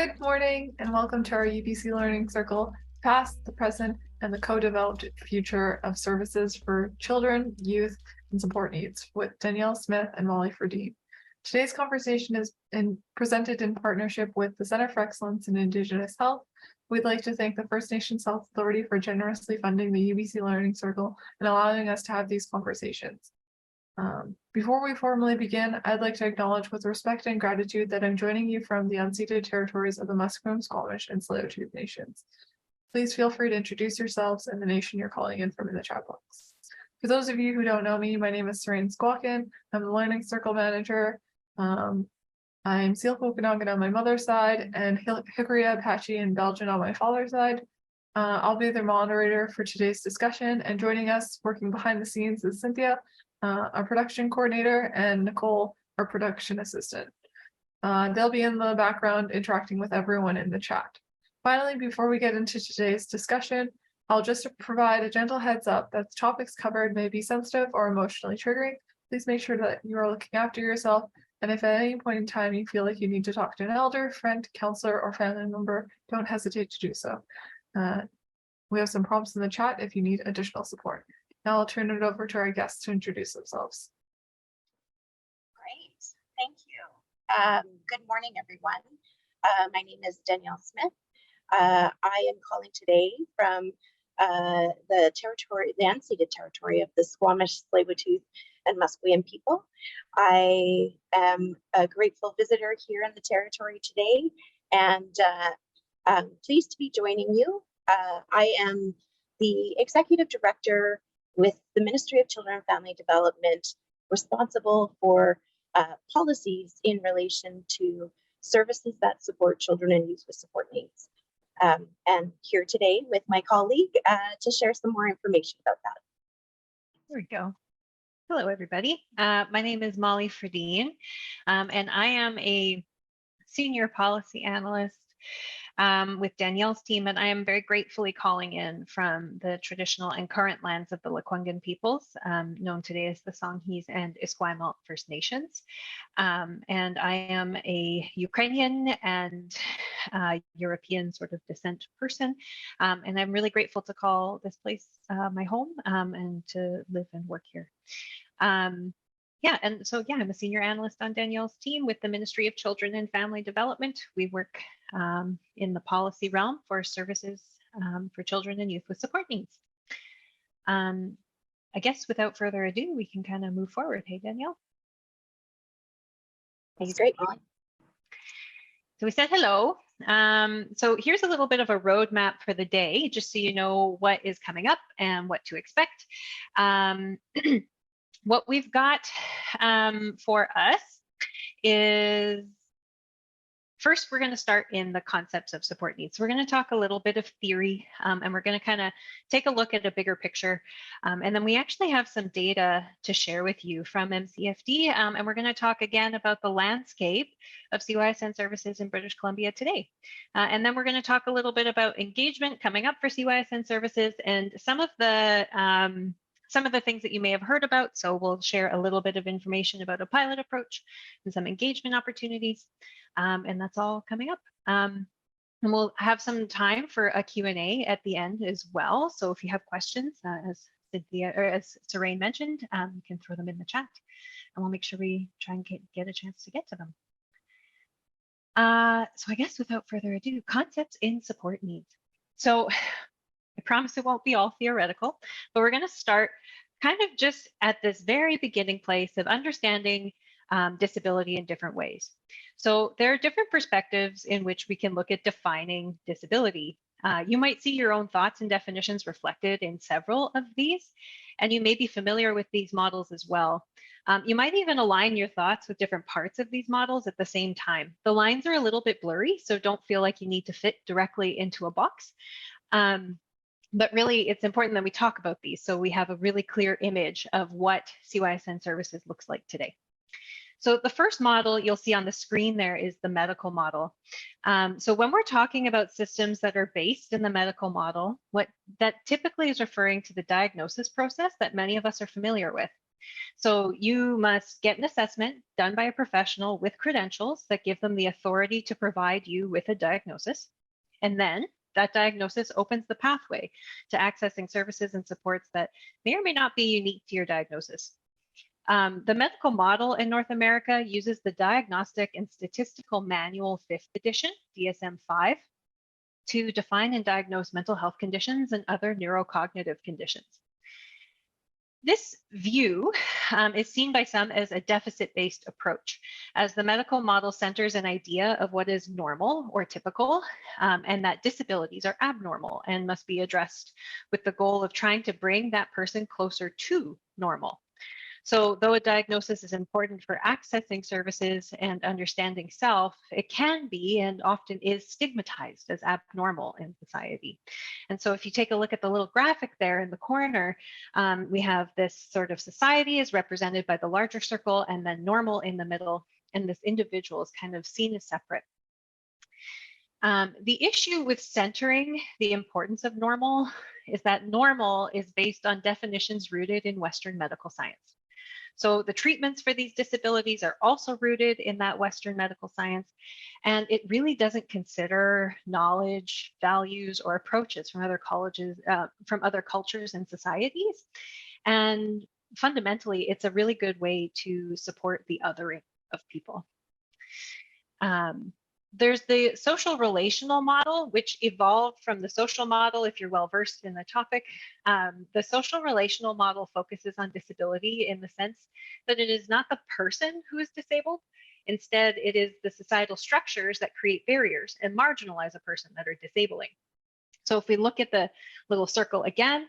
Good morning and welcome to our UBC Learning Circle, Past, the Present, and the Co-Developed Future of Services for Children, Youth, and Support Needs with Danielle Smith and Molly Fredeen. Today's conversation is presented in partnership with the Center for Excellence in Indigenous Health. We'd like to thank the First Nations Health Authority for generously funding the UBC Learning Circle and allowing us to have these conversations. Before we formally begin, I'd like to acknowledge with respect and gratitude that I'm joining you from the unceded territories of the Musqueam, Squamish, and Tsleil-Waututh nations. Please feel free to introduce yourselves and the nation you're calling in from in the chat box. For those of you who don't know me, my name is Serene Squawkin. I'm the Learning Circle Manager. I'm Seal Okanagan on my mother's side and Hickory Apache and Belgian on my father's side. I'll be the moderator for today's discussion, and joining us working behind the scenes is Cynthia, our production coordinator, and Nicole, our production assistant. They'll be in the background interacting with everyone in the chat. Finally, before we get into today's discussion, I'll just provide a gentle heads up that the topics covered may be sensitive or emotionally triggering. Please make sure that you are looking after yourself, and if at any point in time you feel like you need to talk to an elder, friend, counselor, or family member, don't hesitate to do so. We have some prompts in the chat if you need additional support. Now I'll turn it over to our guests to introduce themselves. Great, thank you. Good morning, everyone. My name is Danielle Smith. I am calling today from the unceded territory of the Squamish, Tsleil-Waututh, and Musqueam people. I am a grateful visitor here in the territory today, and I'm pleased to be joining you. I am the Executive Director with the Ministry of Children and Family Development, responsible for policies in relation to services that support children and youth with support needs. And here today with my colleague to share some more information about that. There we go. Hello, everybody. My name is Molly Fredeen, and I am a senior policy analyst with Danielle's team, and I am very gratefully calling in from the traditional and current lands of the Lekwungen peoples, known today as the Songhees and Esquimalt First Nations. And I am a Ukrainian and European sort of descent person, and I'm really grateful to call this place my home and to live and work here. I'm a senior analyst on Danielle's team with the Ministry of Children and Family Development. We work in the policy realm for services for children and youth with support needs. I guess without further ado, we can kind of move forward. Hey, Danielle. That's great, Molly. So we said hello. So here's a little bit of a roadmap for the day, just so you know what is coming up and what to expect. What we've got for us is, first, we're going to start in the concepts of support needs. We're going to talk a little bit of theory, and we're going to kind of take a look at a bigger picture. And then we actually have some data to share with you from MCFD, and we're going to talk again about the landscape of CYSN services in British Columbia today. And then we're going to talk a little bit about engagement coming up for CYSN services and some of the things that you may have heard about. So we'll share a little bit of information about a pilot approach and some engagement opportunities. And that's all coming up. And we'll have some time for a Q&A at the end as well. So if you have questions, as Cynthia or as Serene mentioned, you can throw them in the chat, and we'll make sure we try and get a chance to get to them. So I guess without further ado, concepts in support needs. So I promise it won't be all theoretical, but we're going to start kind of just at this very beginning place of understanding disability in different ways. So there are different perspectives in which we can look at defining disability. You might see your own thoughts and definitions reflected in several of these, and you may be familiar with these models as well. You might even align your thoughts with different parts of these models at the same time. The lines are a little bit blurry, so don't feel like you need to fit directly into a box. But really, it's important that we talk about these so we have a really clear image of what CYSN services looks like today. So the first model you'll see on the screen there is the medical model. So when we're talking about systems that are based in the medical model, what that typically is referring to the diagnosis process that many of us are familiar with. So you must get an assessment done by a professional with credentials that give them the authority to provide you with a diagnosis. And then that diagnosis opens the pathway to accessing services and supports that may or may not be unique to your diagnosis. The medical model in North America uses the Diagnostic and Statistical Manual 5th edition, DSM-5, to define and diagnose mental health conditions and other neurocognitive conditions. This view is seen by some as a deficit-based approach, as the medical model centers an idea of what is normal or typical, and that disabilities are abnormal and must be addressed with the goal of trying to bring that person closer to normal. So though a diagnosis is important for accessing services and understanding self, it can be and often is stigmatized as abnormal in society. And so if you take a look at the little graphic there in the corner, we have this sort of society is represented by the larger circle and then normal in the middle, and this individual is kind of seen as separate. The issue with centering the importance of normal is that normal is based on definitions rooted in Western medical science. So the treatments for these disabilities are also rooted in that Western medical science, and it really doesn't consider knowledge, values, or approaches from other cultures and societies. And fundamentally, it's a really good way to support the othering of people. There's the social relational model, which evolved from the social model, if you're well versed in the topic. The social relational model focuses on disability in the sense that it is not the person who is disabled. Instead, it is the societal structures that create barriers and marginalize a person that are disabling. So if we look at the little circle again,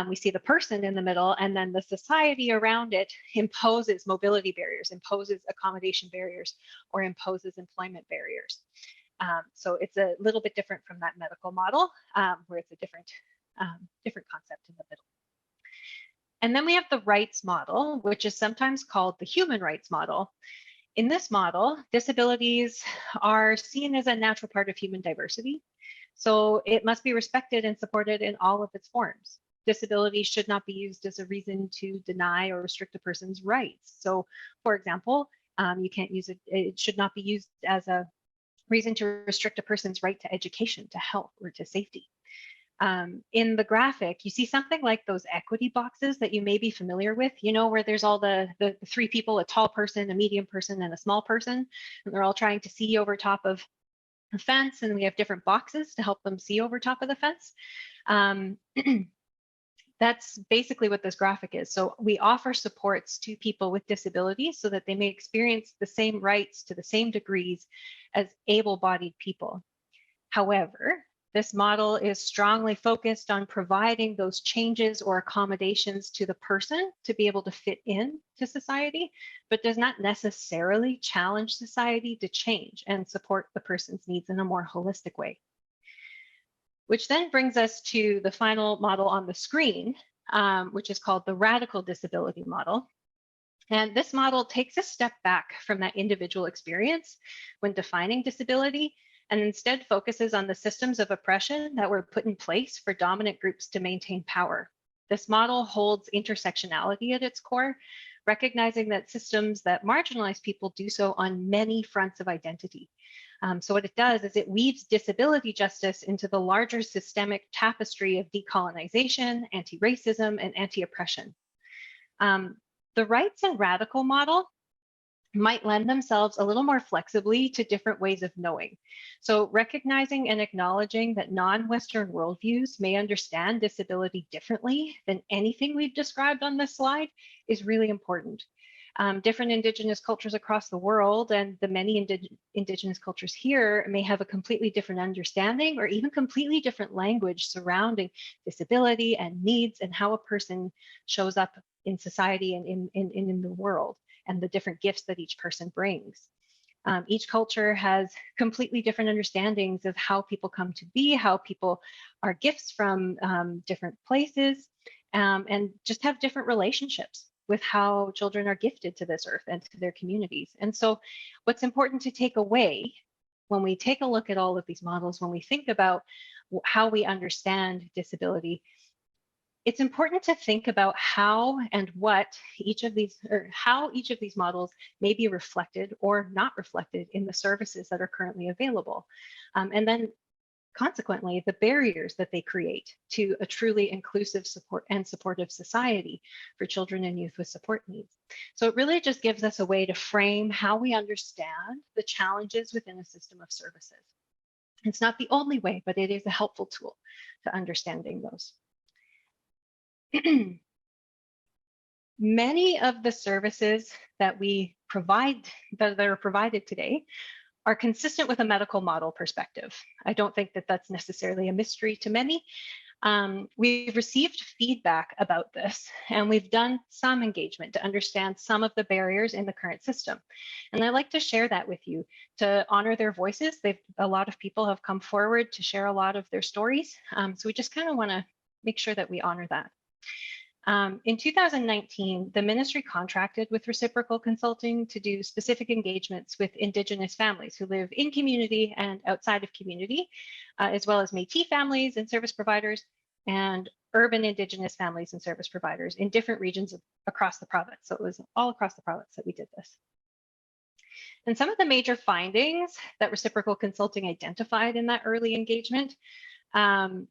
we see the person in the middle, and then the society around it imposes mobility barriers, imposes accommodation barriers, or imposes employment barriers. So it's a little bit different from that medical model, where it's a different concept in the middle. And then we have the rights model, which is sometimes called the human rights model. In this model, disabilities are seen as a natural part of human diversity. So it must be respected and supported in all of its forms. Disability should not be used as a reason to deny or restrict a person's rights. So, for example, you can't use it, it should not be used as a reason to restrict a person's right to education, to health, or to safety. In the graphic, you see something like those equity boxes that you may be familiar with, you know, where there's all the three people, a tall person, a medium person, and a small person, and they're all trying to see over top of a fence, and we have different boxes to help them see over top of the fence. That's basically what this graphic is. So we offer supports to people with disabilities so that they may experience the same rights to the same degrees as able-bodied people. However, this model is strongly focused on providing those changes or accommodations to the person to be able to fit in to society, but does not necessarily challenge society to change and support the person's needs in a more holistic way. Which then brings us to the final model on the screen, which is called the radical disability model. And this model takes a step back from that individual experience when defining disability, and instead focuses on the systems of oppression that were put in place for dominant groups to maintain power. This model holds intersectionality at its core, recognizing that systems that marginalize people do so on many fronts of identity. So what it does is it weaves disability justice into the larger systemic tapestry of decolonization, anti-racism, and anti-oppression. The rights and radical model might lend themselves a little more flexibly to different ways of knowing. So recognizing and acknowledging that non-Western worldviews may understand disability differently than anything we've described on this slide is really important. Different Indigenous cultures across the world and the many Indigenous cultures here may have a completely different understanding or even completely different language surrounding disability and needs and how a person shows up in society and in the world, and the different gifts that each person brings. Each culture has completely different understandings of how people come to be, how people are gifts from different places, and just have different relationships with how children are gifted to this earth and to their communities. And so what's important to take away when we take a look at all of these models, when we think about how we understand disability, it's important to think about how and what each of these, or how each of these models may be reflected or not reflected in the services that are currently available. And then consequently, the barriers that they create to a truly inclusive support and supportive society for children and youth with support needs. So it really just gives us a way to frame how we understand the challenges within a system of services. It's not the only way, but it is a helpful tool to understanding those. Many of the services that we provide, that are provided today, are consistent with a medical model perspective. I don't think that that's necessarily a mystery to many. We've received feedback about this, and we've done some engagement to understand some of the barriers in the current system. And I'd like to share that with you to honor their voices. A lot of people have come forward to share a lot of their stories. So we just kind of want to make sure that we honor that. In 2019, the ministry contracted with Reciprocal Consulting to do specific engagements with Indigenous families who live in community and outside of community, as well as Métis families and service providers, and urban Indigenous families and service providers in different regions across the province. So it was all across the province that we did this. And some of the major findings that Reciprocal Consulting identified in that early engagement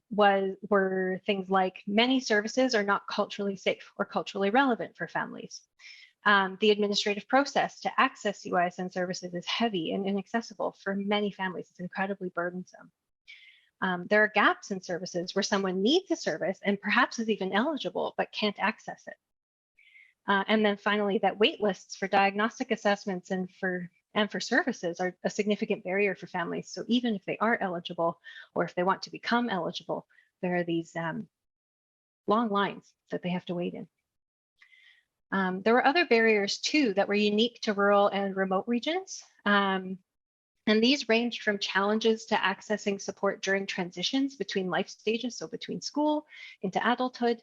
were things like many services are not culturally safe or culturally relevant for families. The administrative process to access CYSN services is heavy and inaccessible for many families. It's incredibly burdensome. There are gaps in services where someone needs a service and perhaps is even eligible but can't access it. And then finally, that wait lists for diagnostic assessments and for services are a significant barrier for families. So even if they are eligible, or if they want to become eligible, there are these long lines that they have to wait in. There were other barriers too that were unique to rural and remote regions. And these ranged from challenges to accessing support during transitions between life stages, so between school into adulthood,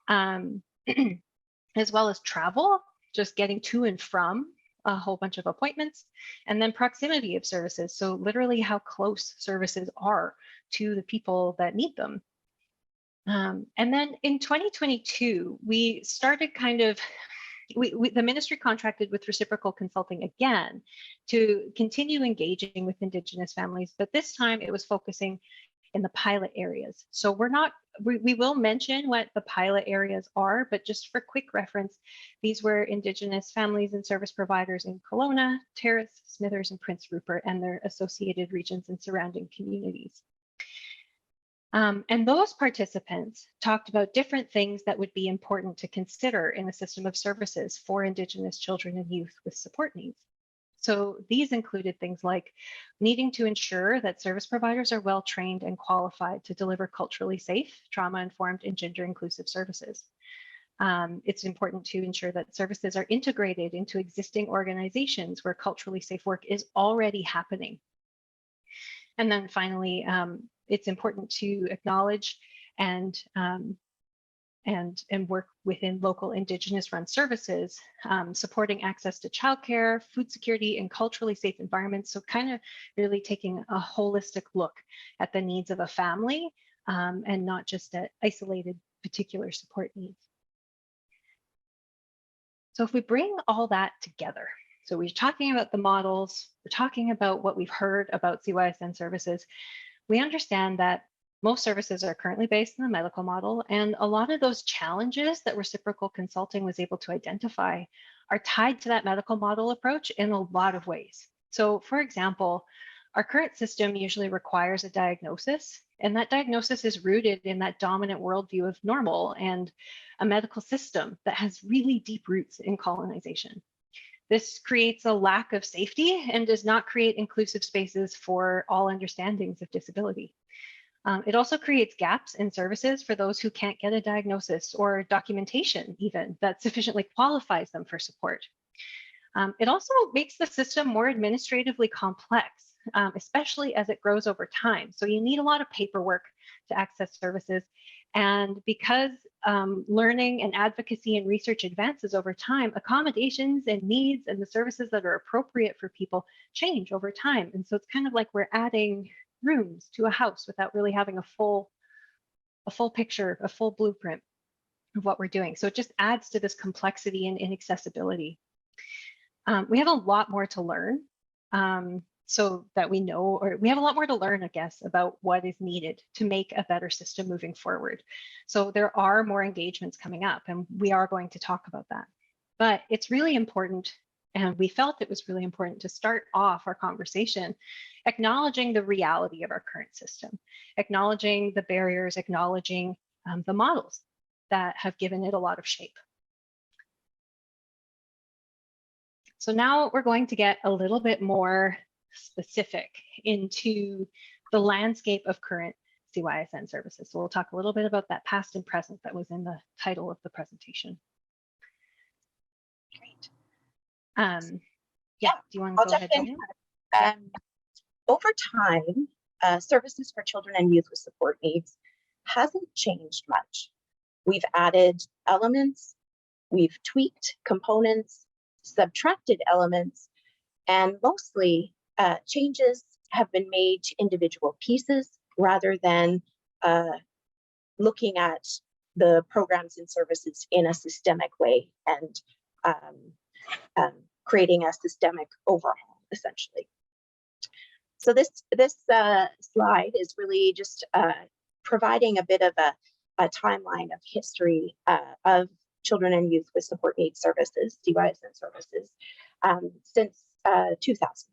as well as travel, just getting to and from a whole bunch of appointments, and then proximity of services. So literally how close services are to the people that need them. And then in 2022, we started the ministry contracted with Reciprocal Consulting again to continue engaging with Indigenous families, but this time it was focusing in the pilot areas. So we will mention what the pilot areas are, but just for quick reference, these were Indigenous families and service providers in Kelowna, Terrace, Smithers, and Prince Rupert, and their associated regions and surrounding communities. And those participants talked about different things that would be important to consider in a system of services for Indigenous children and youth with support needs. So these included things like needing to ensure that service providers are well trained and qualified to deliver culturally safe, trauma-informed, and gender-inclusive services. It's important to ensure that services are integrated into existing organizations where culturally safe work is already happening. And then finally, it's important to acknowledge and work within local Indigenous run services, supporting access to childcare, food security, and culturally safe environments. So kind of really taking a holistic look at the needs of a family and not just at isolated particular support needs. So if we bring all that together, so we're talking about the models, we're talking about what we've heard about CYSN services, we understand that most services are currently based in the medical model, and a lot of those challenges that Reciprocal Consulting was able to identify are tied to that medical model approach in a lot of ways. So for example, our current system usually requires a diagnosis, and that diagnosis is rooted in that dominant worldview of normal and a medical system that has really deep roots in colonization. This creates a lack of safety and does not create inclusive spaces for all understandings of disability. It also creates gaps in services for those who can't get a diagnosis or documentation even that sufficiently qualifies them for support. It also makes the system more administratively complex, especially as it grows over time. So you need a lot of paperwork to access services. And because learning and advocacy and research advances over time, accommodations and needs and the services that are appropriate for people change over time. And so it's kind of like we're adding rooms to a house without really having a full picture, a full blueprint. of what we're doing. So it just adds to this complexity and inaccessibility. We have a lot more to learn, so that we know, or we have a lot more to learn, I guess, about what is needed to make a better system moving forward. So there are more engagements coming up, and we are going to talk about that. But it's really important, and we felt it was really important to start off our conversation acknowledging the reality of our current system, acknowledging the barriers, acknowledging the models that have given it a lot of shape. So now we're going to get a little bit more specific into the landscape of current CYSN services. So we'll talk a little bit about that past and present that was in the title of the presentation. Great. Yeah, do you want to go ahead? Over time, services for children and youth with support needs hasn't changed much. We've added elements, we've tweaked components, subtracted elements, and mostly changes have been made to individual pieces rather than looking at the programs and services in a systemic way and creating a systemic overhaul, essentially. So this slide is really just providing a bit of a timeline of history of children and youth with support needs services, CYSN services, since 2000.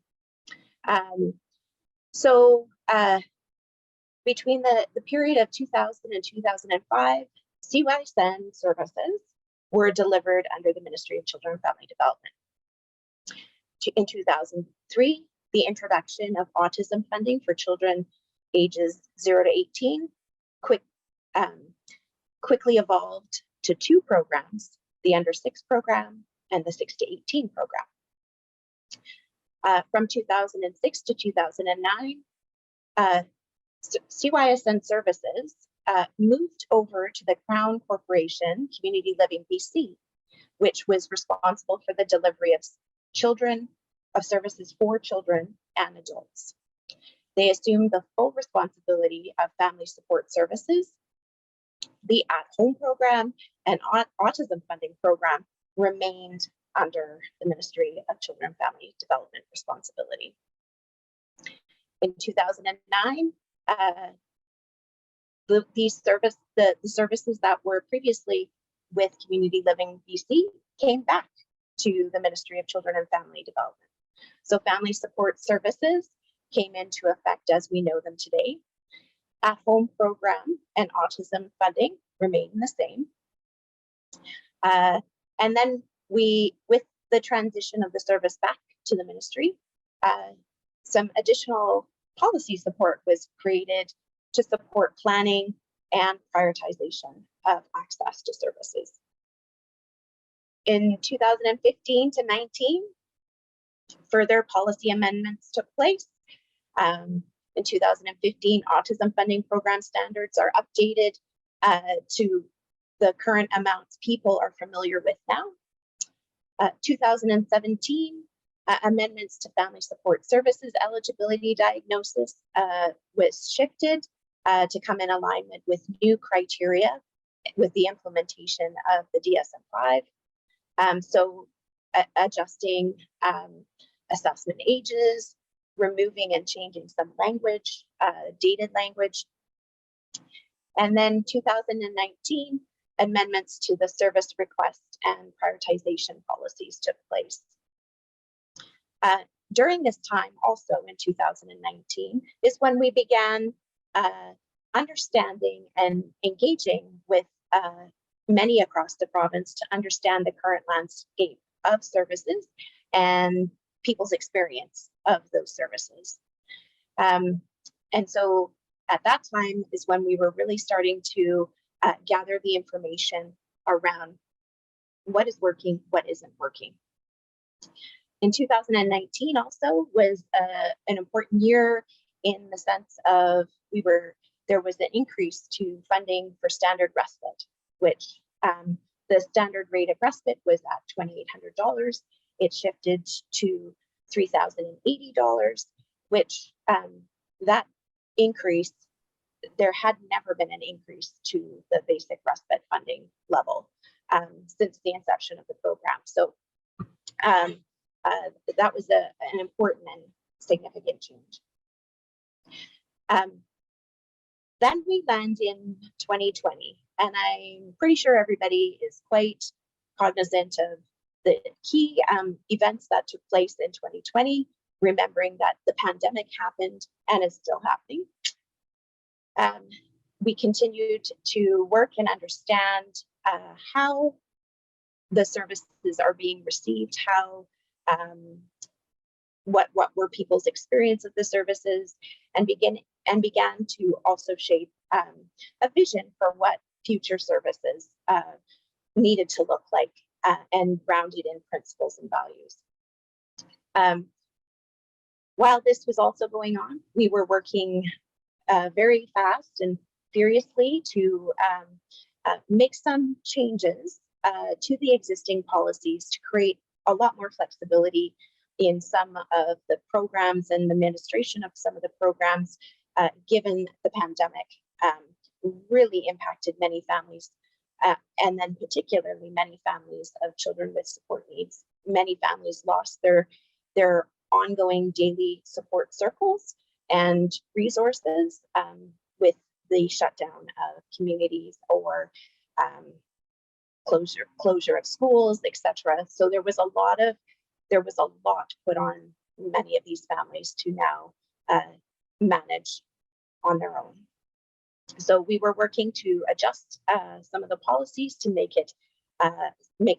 Between the period of 2000 and 2005, CYSN services were delivered under the Ministry of Children and Family Development. In 2003, the introduction of autism funding for children ages 0 to 18 quickly evolved to two programs, the Under 6 program and the 6 to 18 program. From 2006 to 2009, CYSN services moved over to the Crown Corporation Community Living BC, which was responsible for the delivery of services for children and adults. They assumed the full responsibility of family support services. The at-home program and autism funding program remained under the Ministry of Children and Family Development responsibility. In 2009, the services that were previously with Community Living BC came back to the Ministry of Children and Family Development. So family support services came into effect as we know them today. At-home program and autism funding remain the same. And then with the transition of the service back to the ministry, some additional policy support was created to support planning and prioritization of access to services. In 2015 to 19, further policy amendments took place. In 2015, autism funding program standards are updated to the current amounts people are familiar with now. 2017, amendments to family support services eligibility diagnosis was shifted to come in alignment with new criteria with the implementation of the DSM-5. So adjusting assessment ages, removing and changing some language, dated language. And then 2019, amendments to the service request and prioritization policies took place. During this time, also in 2019, is when we began understanding and engaging with many across the province to understand the current landscape of services and people's experience of those services. And so at that time is when we were really starting to gather the information around what is working, what isn't working. In 2019 also was an important year in the sense of there was an increase to funding for standard respite, which the standard rate of respite was at $2,800. It shifted to $3,080, which that increase there had never been an increase to the basic respite funding level since the inception of the program. So that was an important and significant change. Then we land in 2020, and I'm pretty sure everybody is quite cognizant of the key events that took place in 2020, remembering that the pandemic happened and is still happening. We continued to work and understand how the services are being received, how what were people's experience of the services, and began to also shape a vision for what future services needed to look like and grounded in principles and values. While this was also going on, we were working very fast and furiously to make some changes to the existing policies to create a lot more flexibility in some of the programs and administration of some of the programs, given the pandemic really impacted many families, and then particularly many families of children with support needs. Many families lost their ongoing daily support circles and resources with the shutdown of communities or closure of schools, etc. So there was a lot put on many of these families to now manage on their own. So we were working to adjust some of the policies to make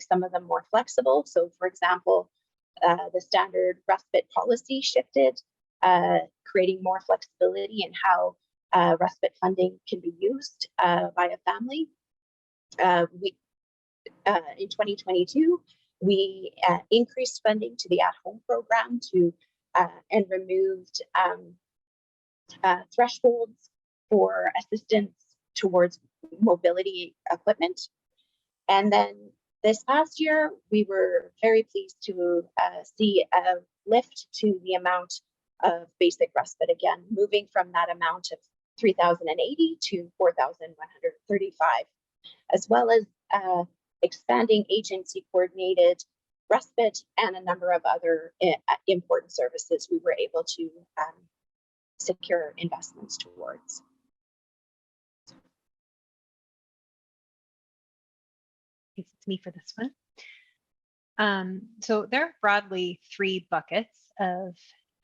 some of them more flexible. So, for example, the standard respite policy shifted, creating more flexibility in how respite funding can be used by a family. In 2022, we increased funding to the at-home program and removed thresholds for assistance towards mobility equipment. And then this past year, we were very pleased to see a lift to the amount of basic respite, again, moving from that amount of $3,080 to $4,135, as well as expanding agency coordinated respite and a number of other important services we were able to secure investments towards. It's me for this one. So there are broadly 3 buckets of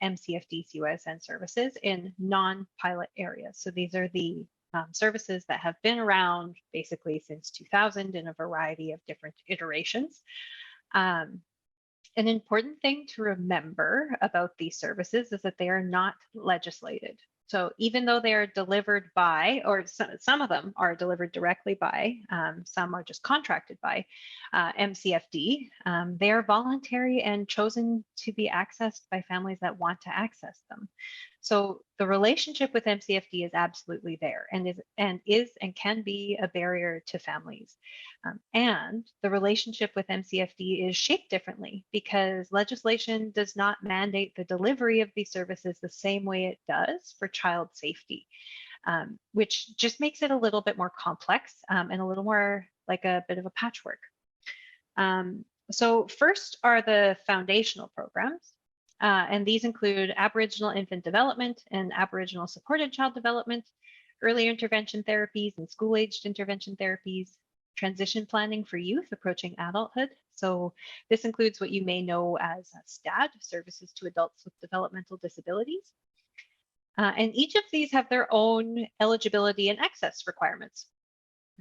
MCFD CYSN services in non-pilot areas. So these are the services that have been around basically since 2000 in a variety of different iterations. An important thing to remember about these services is that they are not legislated. So even though they are delivered by, or some of them are delivered directly by, some are just contracted by MCFD, they are voluntary and chosen to be accessed by families that want to access them. So the relationship with MCFD is absolutely there and can be a barrier to families. And the relationship with MCFD is shaped differently because legislation does not mandate the delivery of these services the same way it does for child safety, which just makes it a little bit more complex and a little more like a bit of a patchwork. So first are the foundational programs. And these include Aboriginal infant development and Aboriginal supported child development, early intervention therapies and school-aged intervention therapies, transition planning for youth approaching adulthood. So this includes what you may know as STAD, Services to Adults with Developmental Disabilities. And each of these have their own eligibility and access requirements.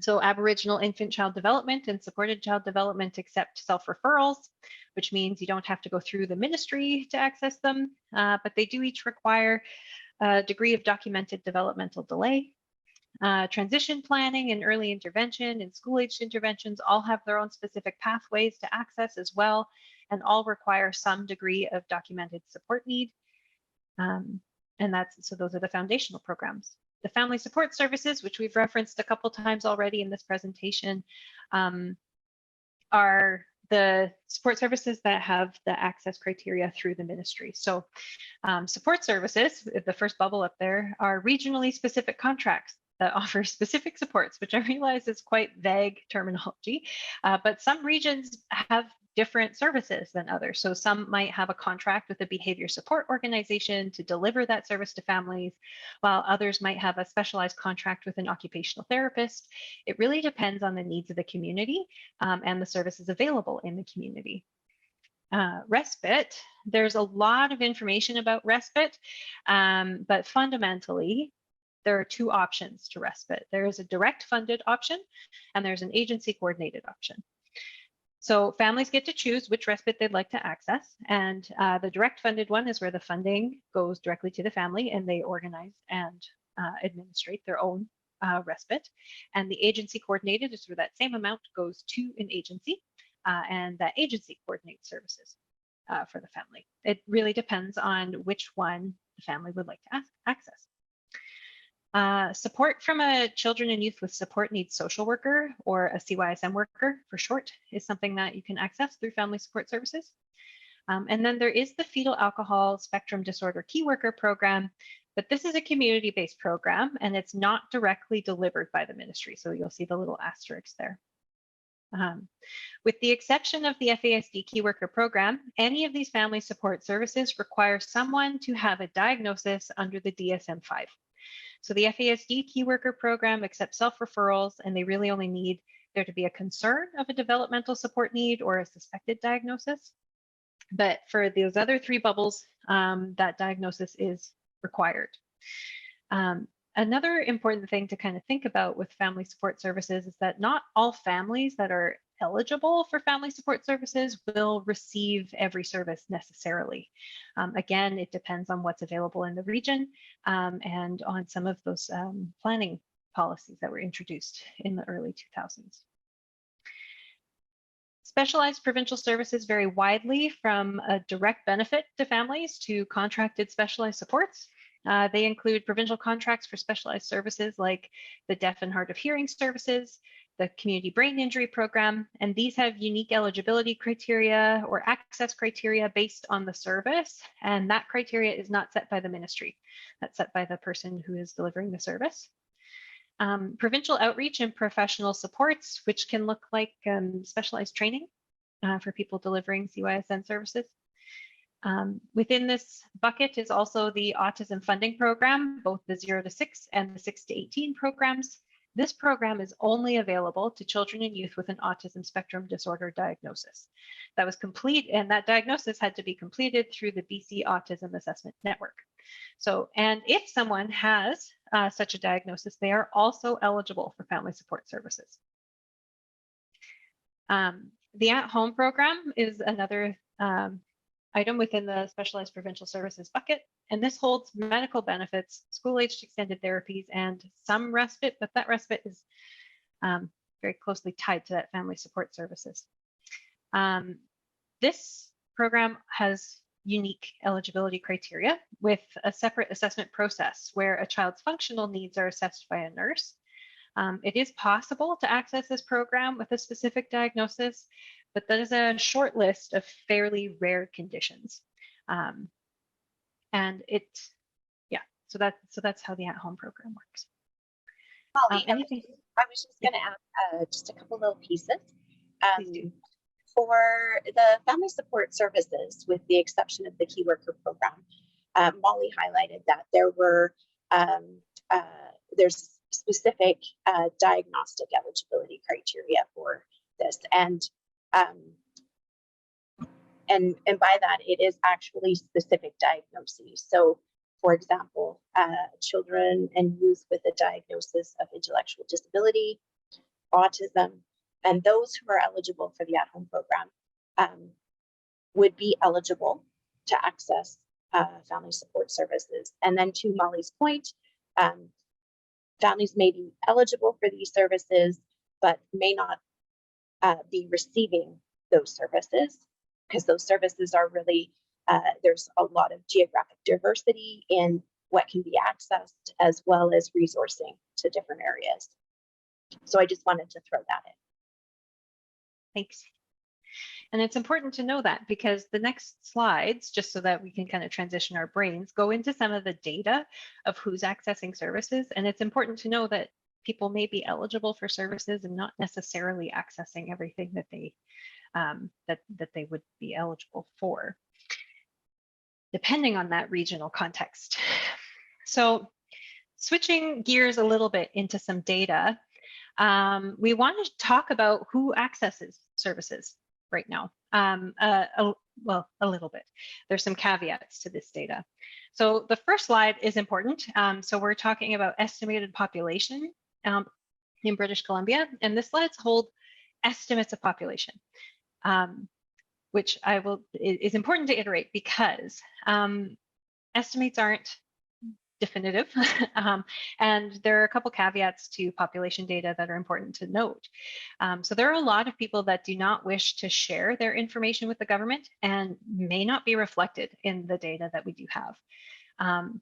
So Aboriginal infant child development and supported child development accept self-referrals, which means you don't have to go through the ministry to access them, but they do each require a degree of documented developmental delay. Transition planning and early intervention and school-aged interventions all have their own specific pathways to access as well, and all require some degree of documented support need. So those are the foundational programs. The family support services, which we've referenced a couple times already in this presentation, are the support services that have the access criteria through the ministry. So support services, the first bubble up there, are regionally specific contracts that offer specific supports, which I realize is quite vague terminology, but some regions have different services than others. So some might have a contract with a behavior support organization to deliver that service to families, while others might have a specialized contract with an occupational therapist. It really depends on the needs of the community and the services available in the community. Respite, there's a lot of information about respite, but fundamentally, there are two options to respite. There is a direct funded option and there's an agency coordinated option. So families get to choose which respite they'd like to access, and the direct funded one is where the funding goes directly to the family and they organize and administrate their own respite. And the agency coordinated is where that same amount goes to an agency, and that agency coordinates services for the family. It really depends on which one the family would like to access. Support from a children and youth with support needs social worker, or a CYSN worker for short, is something that you can access through family support services. And then there is the fetal alcohol spectrum disorder key worker program, but this is a community-based program and it's not directly delivered by the ministry. So you'll see the little asterisks there. With the exception of the FASD key worker program, any of these family support services require someone to have a diagnosis under the DSM-5. So the FASD key worker program accepts self-referrals, and they really only need there to be a concern of a developmental support need or a suspected diagnosis. But for those other three bubbles, that diagnosis is required. Another important thing to kind of think about with family support services is that not all families that are eligible for family support services will receive every service necessarily. Again, it depends on what's available in the region and on some of those planning policies that were introduced in the early 2000s. Specialized provincial services vary widely from a direct benefit to families to contracted specialized supports. They include provincial contracts for specialized services like the deaf and hard of hearing services, the community brain injury program, and these have unique eligibility criteria or access criteria based on the service, and that criteria is not set by the ministry. That's set by the person who is delivering the service. Provincial outreach and professional supports, which can look like specialized training for people delivering CYSN services. Within this bucket is also the autism funding program, both the 0 to 6 and the 6 to 18 programs. This program is only available to children and youth with an autism spectrum disorder diagnosis. That was complete, and that diagnosis had to be completed through the BC Autism Assessment Network. So, and if someone has such a diagnosis, they are also eligible for family support services. The at-home program is another item within the specialized provincial services bucket, and this holds medical benefits, school-aged extended therapies, and some respite, but that respite is very closely tied to that family support services. This program has unique eligibility criteria with a separate assessment process where a child's functional needs are assessed by a nurse. It is possible to access this program with a specific diagnosis, but that is a short list of fairly rare conditions. And it, yeah, so that's how the at-home program works. Molly, Anything? I was just going to add just a couple little pieces. Please do. For the family support services, with the exception of the key worker program, Molly highlighted that there were there's specific diagnostic eligibility criteria for this, and by that it is actually specific diagnoses. So, for example, children and youth with a diagnosis of intellectual disability, autism, and those who are eligible for the at-home program would be eligible to access family support services. And then to Molly's point, families may be eligible for these services, but may not be receiving those services, because those services are really, there's a lot of geographic diversity in what can be accessed, as well as resourcing to different areas. So I just wanted to throw that in. Thanks. And it's important to know that because the next slides, just so that we can kind of transition our brains, go into some of the data of who's accessing services. And it's important to know that people may be eligible for services and not necessarily accessing everything that they that they would be eligible for, depending on that regional context. So switching gears a little bit into some data, we want to talk about who accesses services right now. Well, a little bit. There's some caveats to this data. So the first slide is important. So we're talking about estimated population in British Columbia, and the slides hold estimates of population, which is important to iterate because estimates aren't definitive. And there are a couple caveats to population data that are important to note. So there are a lot of people that do not wish to share their information with the government and may not be reflected in the data that we do have.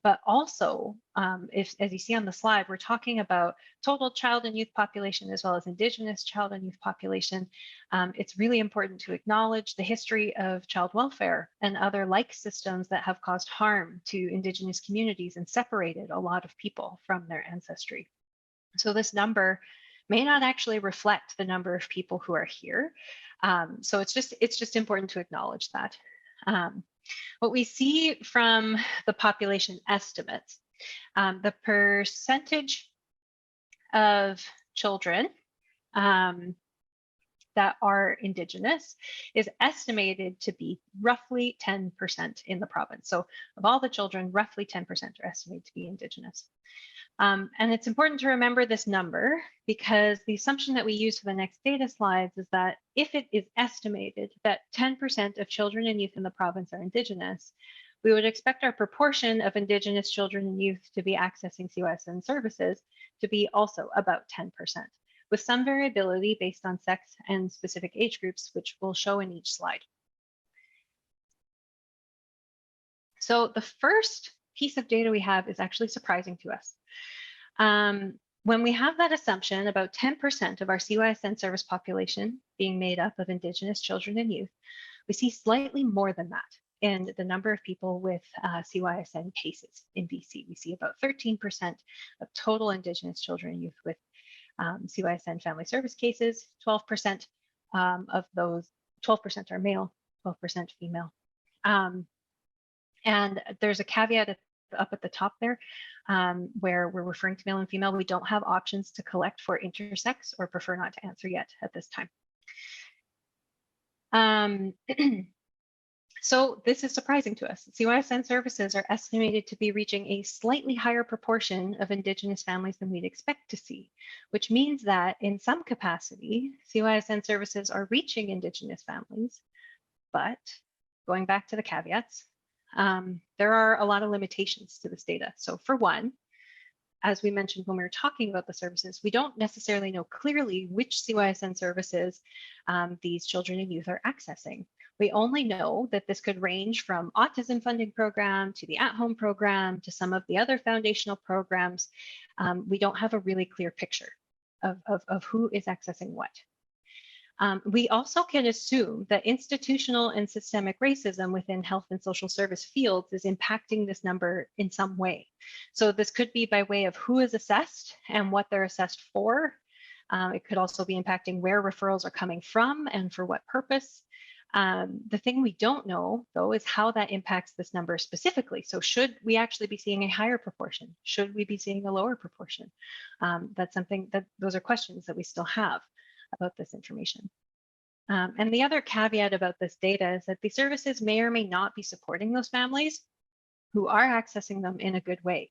But also, as you see on the slide, we're talking about total child and youth population as well as Indigenous child and youth population. It's really important to acknowledge the history of child welfare and other like systems that have caused harm to Indigenous communities and separated a lot of people from their ancestry. So this number may not actually reflect the number of people who are here. So it's just important to acknowledge that. What we see from the population estimates, the percentage of children that are Indigenous is estimated to be roughly 10% in the province. So of all the children, roughly 10% are estimated to be Indigenous. And it's important to remember this number because the assumption that we use for the next data slides is that if it is estimated that 10% of children and youth in the province are Indigenous, we would expect our proportion of Indigenous children and youth to be accessing CYSN services to be also about 10%, with some variability based on sex and specific age groups, which we'll show in each slide. So the first piece of data we have is actually surprising to us. When we have that assumption, about 10% of our CYSN service population being made up of Indigenous children and youth, we see slightly more than that in the number of people with CYSN cases in BC. We see about 13% of total Indigenous children and youth with CYSN family service cases. 12% of those, 12% are male, 12% female. And there's a caveat up at the top there where we're referring to male and female. We don't have options to collect for intersex or prefer not to answer yet at this time. So this is surprising to us. CYSN services are estimated to be reaching a slightly higher proportion of Indigenous families than we'd expect to see, which means that in some capacity, CYSN services are reaching Indigenous families, but going back to the caveats, there are a lot of limitations to this data. So for one, as we mentioned when we were talking about the services, we don't necessarily know clearly which CYSN services these children and youth are accessing. We only know that this could range from autism funding program to the at-home program to some of the other foundational programs. We don't have a really clear picture of who is accessing what. We also can assume that institutional and systemic racism within health and social service fields is impacting this number in some way. So this could be by way of who is assessed and what they're assessed for. It could also be impacting where referrals are coming from and for what purpose. The thing we don't know, though, is how that impacts this number specifically. So should we actually be seeing a higher proportion? Should we be seeing a lower proportion? That's something that those are questions that we still have about this information. And the other caveat about this data is that the services may or may not be supporting those families who are accessing them in a good way.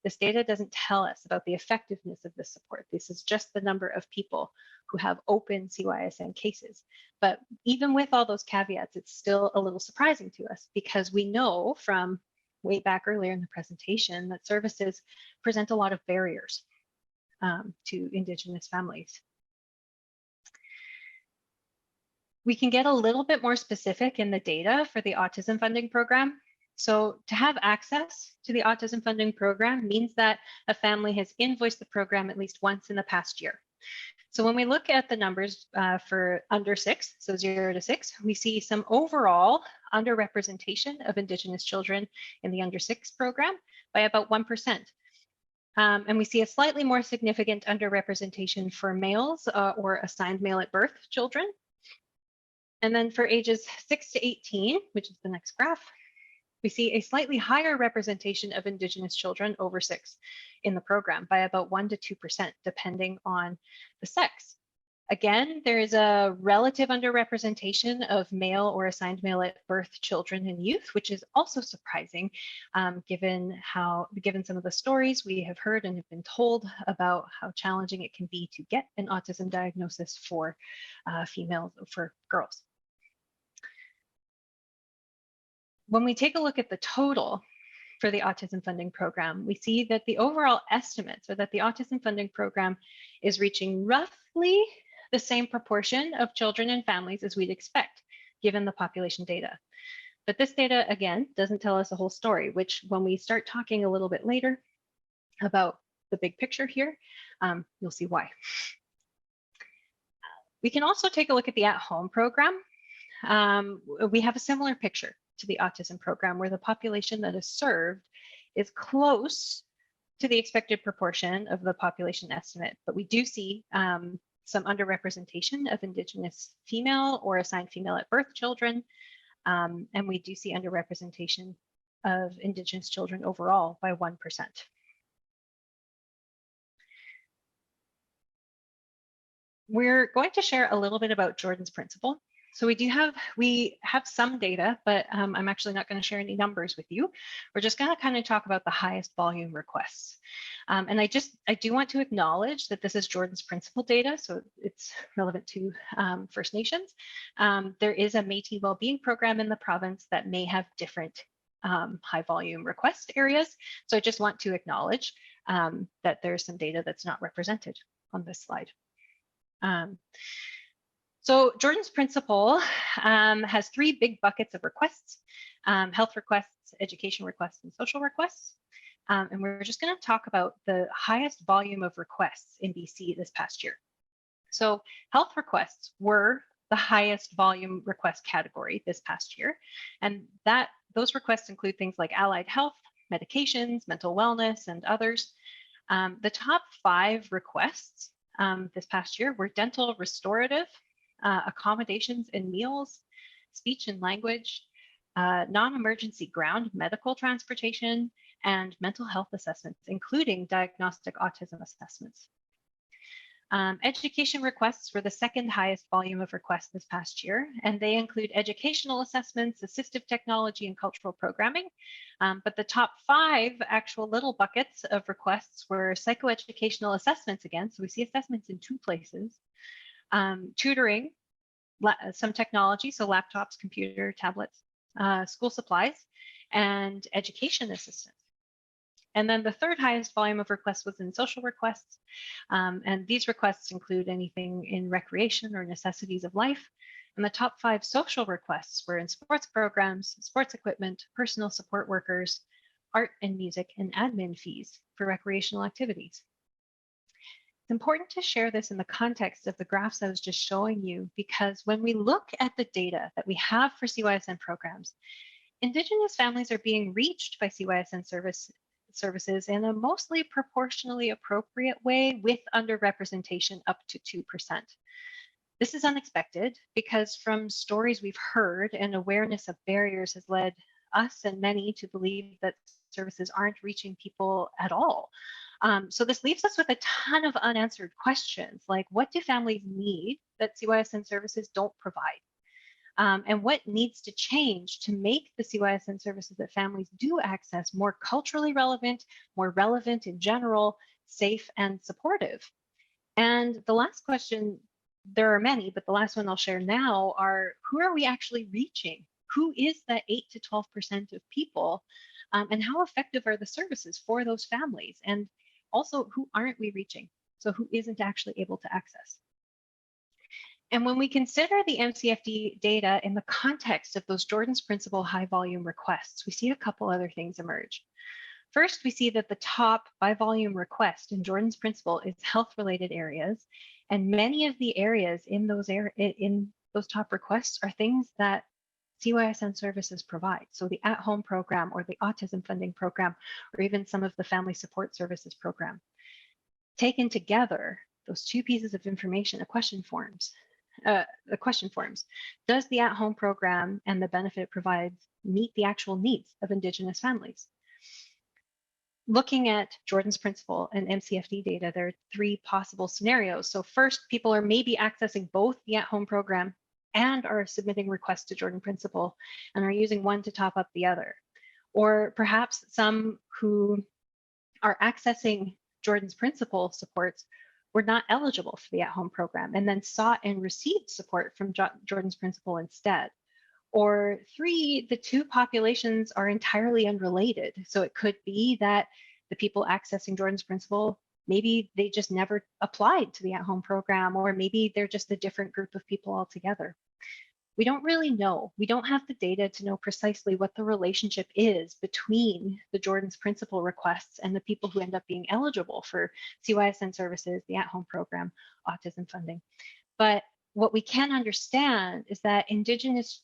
This data doesn't tell us about the effectiveness of this support. This is just the number of people who have open CYSN cases. But even with all those caveats, it's still a little surprising to us because we know from way back earlier in the presentation that services present a lot of barriers to Indigenous families. We can get a little bit more specific in the data for the autism funding program. So to have access to the autism funding program means that a family has invoiced the program at least once in the past year. So when we look at the numbers for under 6, so 0 to 6, we see some overall underrepresentation of Indigenous children in the under 6 program by about 1%. And we see a slightly more significant underrepresentation for males or assigned male at birth children. And then for ages 6 to 18, which is the next graph, we see a slightly higher representation of Indigenous children over 6 in the program by about 1 to 2%, depending on the sex. Again, there is a relative underrepresentation of male or assigned male at birth children and youth, which is also surprising, given some of the stories we have heard and have been told about how challenging it can be to get an autism diagnosis for females, for girls. When we take a look at the total for the autism funding program, we see that the overall estimates are that the autism funding program is reaching roughly the same proportion of children and families as we'd expect, given the population data. But this data, again, doesn't tell us the whole story, which when we start talking a little bit later about the big picture here, you'll see why. We can also take a look at the at-home program. We have a similar picture to the autism program where the population that is served is close to the expected proportion of the population estimate, but we do see some underrepresentation of Indigenous female or assigned female at birth children, and we do see underrepresentation of Indigenous children overall by 1%. We're going to share a little bit about Jordan's principle. So we have some data, but I'm actually not going to share any numbers with you. We're just going to kind of talk about the highest volume requests. And I do want to acknowledge that this is Jordan's principle data, so it's relevant to First Nations. There is a Métis Wellbeing program in the province that may have different high volume request areas. So I just want to acknowledge that there's some data that's not represented on this slide. So Jordan's principle has 3 big buckets of requests: health requests, education requests, and social requests. And we're just going to talk about the highest volume of requests in BC this past year. So health requests were the highest volume request category this past year. And those requests include things like allied health, medications, mental wellness, and others. The top 5 requests this past year were dental restorative, accommodations and meals, speech and language, non-emergency ground medical transportation, and mental health assessments, including diagnostic autism assessments. Education requests were the second highest volume of requests this past year, and they include educational assessments, assistive technology, and cultural programming. But the top 5 actual little buckets of requests were psychoeducational assessments again, so we see assessments in 2 places, tutoring, some technology, so laptops, computer, tablets, school supplies, and education assistance. And then the third highest volume of requests was in social requests. And these requests include anything in recreation or necessities of life. And the top 5 social requests were in sports programs, sports equipment, personal support workers, art and music, and admin fees for recreational activities. It's important to share this in the context of the graphs I was just showing you, because when we look at the data that we have for CYSN programs, Indigenous families are being reached by CYSN services in a mostly proportionally appropriate way, with underrepresentation up to 2%. This is unexpected because from stories we've heard and awareness of barriers has led us and many to believe that services aren't reaching people at all. So this leaves us with a ton of unanswered questions, like what do families need that CYSN services don't provide? And what needs to change to make the CYSN services that families do access more culturally relevant, more relevant in general, safe and supportive? And the last question, there are many, but the last one I'll share now are, who are we actually reaching? Who is that 8 to 12% of people? And how effective are the services for those families? And also, who aren't we reaching? So who isn't actually able to access? And when we consider the MCFD data in the context of those Jordan's Principle high volume requests, we see a couple other things emerge. First, we see that the top by volume request in Jordan's Principle is health related areas, And many of the areas in those top requests are things that CYSN services provide. So the at-home program or the autism funding program, or even some of the family support services program. Taken together, those two pieces of information, the question forms, does the at-home program and the benefit it provides meet the actual needs of Indigenous families? Looking at Jordan's principle and MCFD data, there are three possible scenarios. So first, people are maybe accessing both the at-home program and are submitting requests to Jordan principle and are using one to top up the other. Or perhaps some who are accessing Jordan's principle supports were not eligible for the at-home program and then sought and received support from Jordan's principle instead. Or three, the two populations are entirely unrelated. So it could be that the people accessing Jordan's principle, maybe they just never applied to the at-home program, or maybe they're just a different group of people altogether. We don't really know. We don't have the data to know precisely what the relationship is between the Jordan's principle requests and the people who end up being eligible for CYSN services, the at-home program, autism funding. But what we can understand is that Indigenous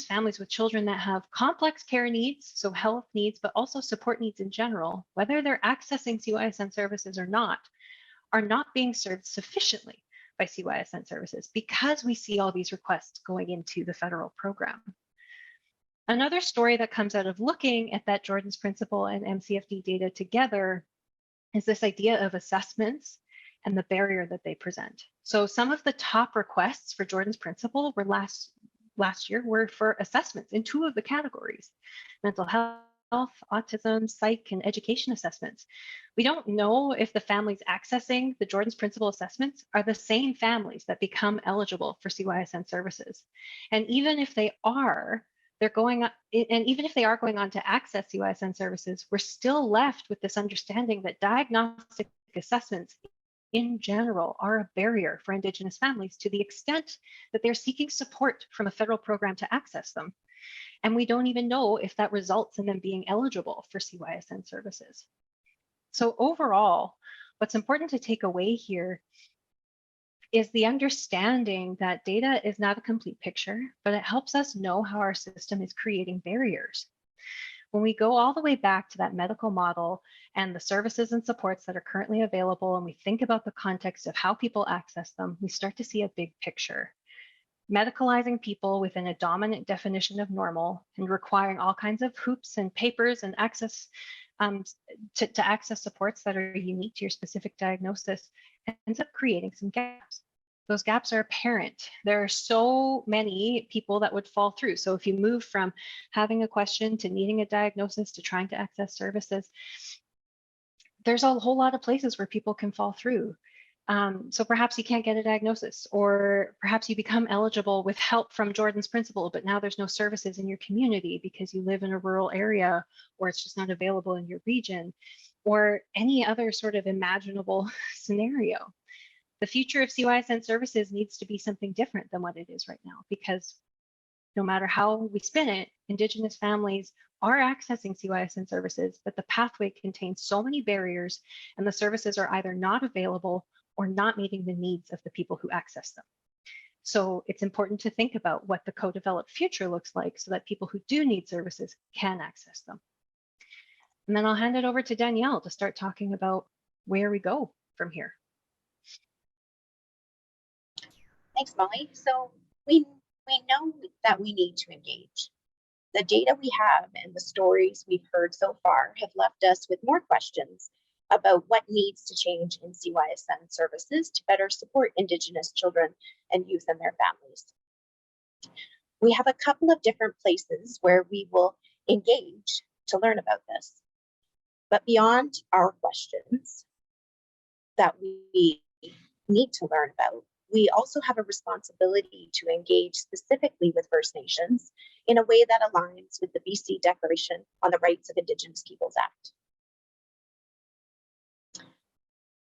families with children that have complex care needs, so health needs, but also support needs in general, whether they're accessing CYSN services or not, are not being served sufficiently by CYSN services because we see all these requests going into the federal program. Another story that comes out of looking at that Jordan's principle and MCFD data together is this idea of assessments and the barrier that they present. So some of the top requests for Jordan's principle were last year were for assessments in two of the categories: mental health, autism, psych, and education assessments. We don't know if the families accessing the Jordan's principle assessments are the same families that become eligible for CYSN services. And even if they are, going on to access CYSN services, we're still left with this understanding that diagnostic assessments in general are a barrier for Indigenous families to the extent that they're seeking support from a federal program to access them. And we don't even know if that results in them being eligible for CYSN services. So overall, what's important to take away here is the understanding that data is not a complete picture, but it helps us know how our system is creating barriers. When we go all the way back to that medical model and the services and supports that are currently available, and we think about the context of how people access them, we start to see a big picture. Medicalizing people within a dominant definition of normal and requiring all kinds of hoops and papers and access to access supports that are unique to your specific diagnosis ends up creating some gaps. Those gaps are apparent. There are so many people that would fall through. So if you move from having a question to needing a diagnosis to trying to access services, there's a whole lot of places where people can fall through. So perhaps you can't get a diagnosis, or perhaps you become eligible with help from Jordan's principle, but now there's no services in your community because you live in a rural area, or it's just not available in your region, or any other sort of imaginable scenario. The future of CYSN services needs to be something different than what it is right now, because no matter how we spin it, Indigenous families are accessing CYSN services, but the pathway contains so many barriers, and the services are either not available or not meeting the needs of the people who access them. So it's important to think about what the co-developed future looks like so that people who do need services can access them. And then I'll hand it over to Danielle to start talking about where we go from here. Thanks, Molly. So we know that we need to engage. The data we have and the stories we've heard so far have left us with more questions about what needs to change in CYSN services to better support Indigenous children and youth and their families. We have a couple of different places where we will engage to learn about this. But beyond our questions that we need to learn about, we also have a responsibility to engage specifically with First Nations in a way that aligns with the BC Declaration on the Rights of Indigenous Peoples Act.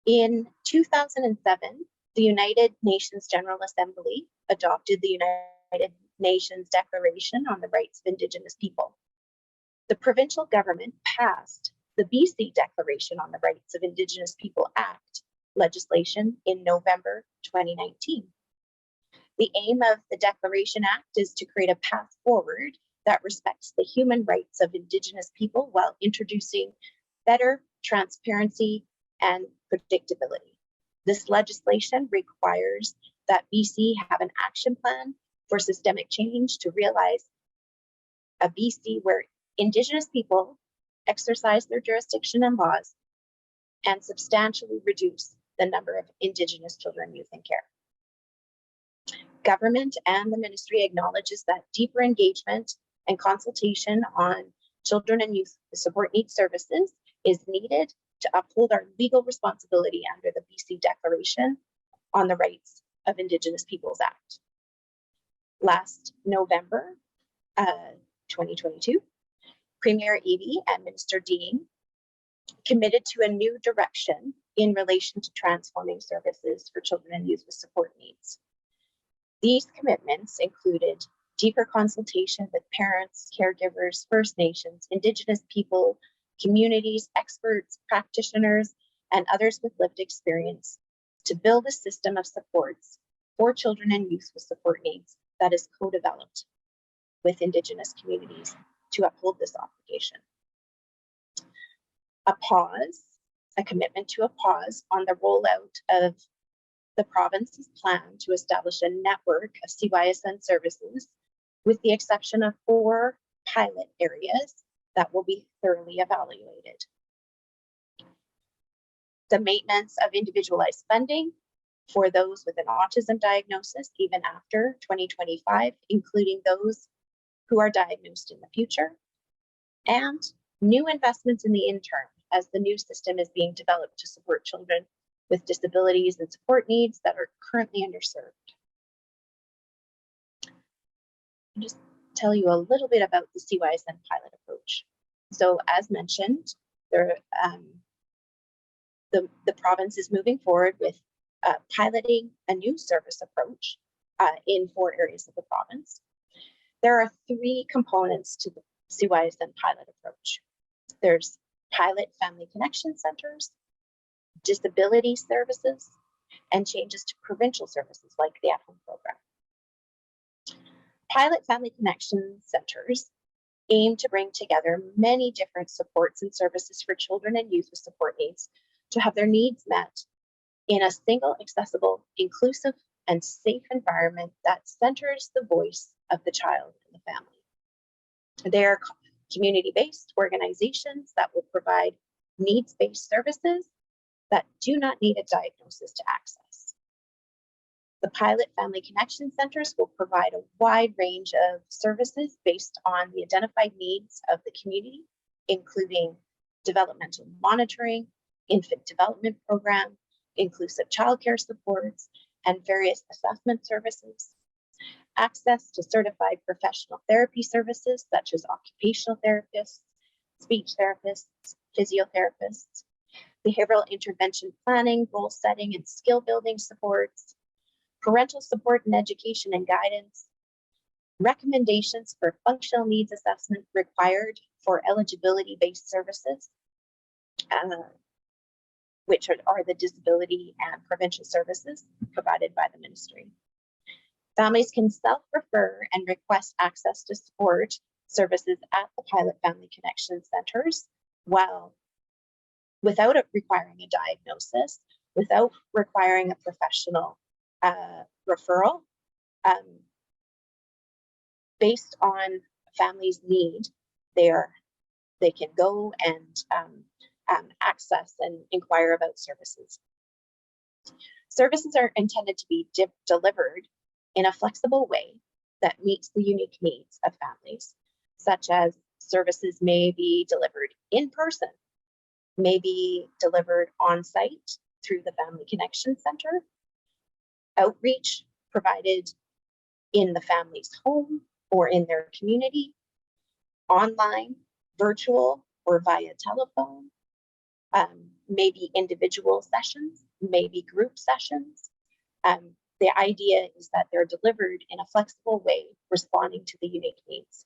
In 2007, the United Nations General Assembly adopted the United Nations Declaration on the Rights of Indigenous People. The provincial government passed the BC Declaration on the Rights of Indigenous People Act, legislation in November 2019. The aim of the Declaration Act is to create a path forward that respects the human rights of Indigenous people while introducing better transparency and predictability. This legislation requires that BC have an action plan for systemic change to realize a BC where Indigenous people exercise their jurisdiction and laws and substantially reduce the number of Indigenous children, youth, and care. Government and the ministry acknowledges that deeper engagement and consultation on children and youth support needs services is needed to uphold our legal responsibility under the BC Declaration on the Rights of Indigenous Peoples Act. Last November 2022, Premier Eby and Minister Dean committed to a new direction in relation to transforming services for children and youth with support needs. These commitments included deeper consultation with parents, caregivers, First Nations, Indigenous people, communities, experts, practitioners, and others with lived experience to build a system of supports for children and youth with support needs that is co-developed with Indigenous communities to uphold this obligation. A commitment to a pause on the rollout of the province's plan to establish a network of CYSN services, with the exception of 4 pilot areas that will be thoroughly evaluated. The maintenance of individualized funding for those with an autism diagnosis, even after 2025, including those who are diagnosed in the future, and new investments in the interim as the new system is being developed to support children with disabilities and support needs that are currently underserved. I'll just tell you a little bit about the CYSN pilot approach. So as mentioned, the province is moving forward with piloting a new service approach in 4 areas of the province. There are 3 components to the CYSN pilot approach. There's pilot family connection centers, disability services, and changes to provincial services like the at-home program. Pilot family connection centers aim to bring together many different supports and services for children and youth with support needs to have their needs met in a single, accessible, inclusive, and safe environment that centers the voice of the child and the family. They are community-based organizations that will provide needs-based services that do not need a diagnosis to access. The pilot family connection centers will provide a wide range of services based on the identified needs of the community, including developmental monitoring, infant development program, inclusive childcare supports, and various assessment services. Access to certified professional therapy services such as occupational therapists, speech therapists, physiotherapists, behavioral intervention planning, goal setting, and skill building supports, parental support and education and guidance, recommendations for functional needs assessment required for eligibility-based services, which are the disability and provincial services provided by the ministry. Families can self-refer and request access to support services at the pilot family connection centers without it requiring a diagnosis, without requiring a professional referral. Based on families' need, they can go and access and inquire about services. Services are intended to be delivered in a flexible way that meets the unique needs of families, such as services may be delivered in person, may be delivered on site through the Family Connection Center, outreach provided in the family's home or in their community, online, virtual, or via telephone, maybe individual sessions, maybe group sessions. The idea is that they're delivered in a flexible way, responding to the unique needs.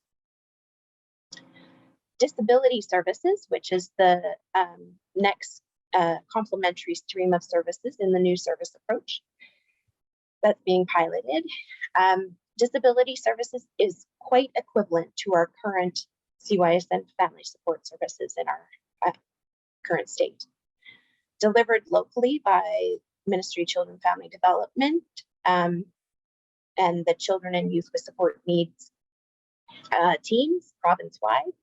Disability services, which is the next a complementary stream of services in the new service approach that's being piloted. Disability services is quite equivalent to our current CYSN family support services in our current state. Delivered locally by Ministry of Children and Family Development and the Children and Youth with Support Needs teams province-wide.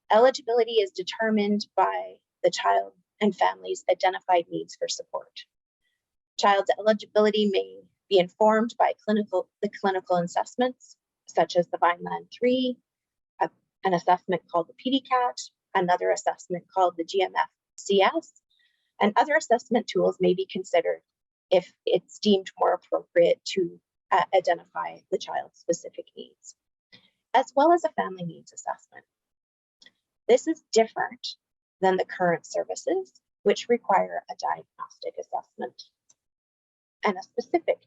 Eligibility is determined by the child and family's identified needs for support. Child's eligibility may be informed by the clinical assessments, such as the Vineland 3, an assessment called the PDCAT, another assessment called the GMF-CS, and other assessment tools may be considered if it's deemed more appropriate to identify the child's specific needs, as well as a family needs assessment. This is different than the current services, which require a diagnostic assessment and a specific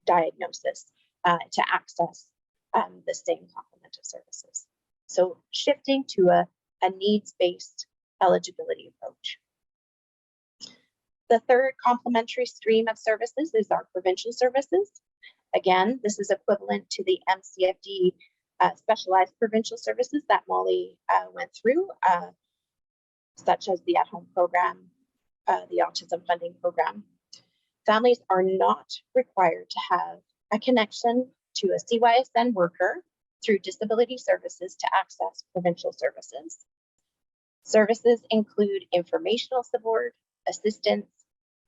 diagnosis to access the same complement of services. So shifting to a needs-based eligibility approach. The third complementary stream of services is our provincial services. Again, this is equivalent to the MCFD specialized provincial services that Molly went through, such as the at-home program, the autism funding program. Families are not required to have a connection to a CYSN worker through disability services to access provincial services. Services include informational support, assistance,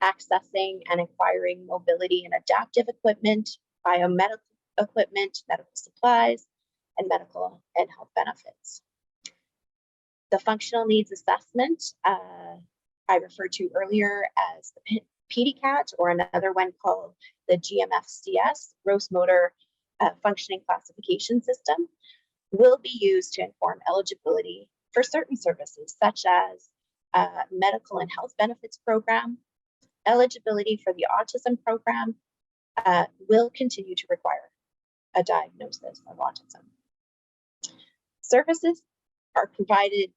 accessing and acquiring mobility and adaptive equipment, biomedical equipment, medical supplies, and medical and health benefits. The functional needs assessment I referred to earlier as the PDCAT, or another one called the GMF-CS, Gross Motor Functioning Classification System, will be used to inform eligibility for certain services, such as medical and health benefits program. Eligibility for the autism program will continue to require a diagnosis of autism. Services are provided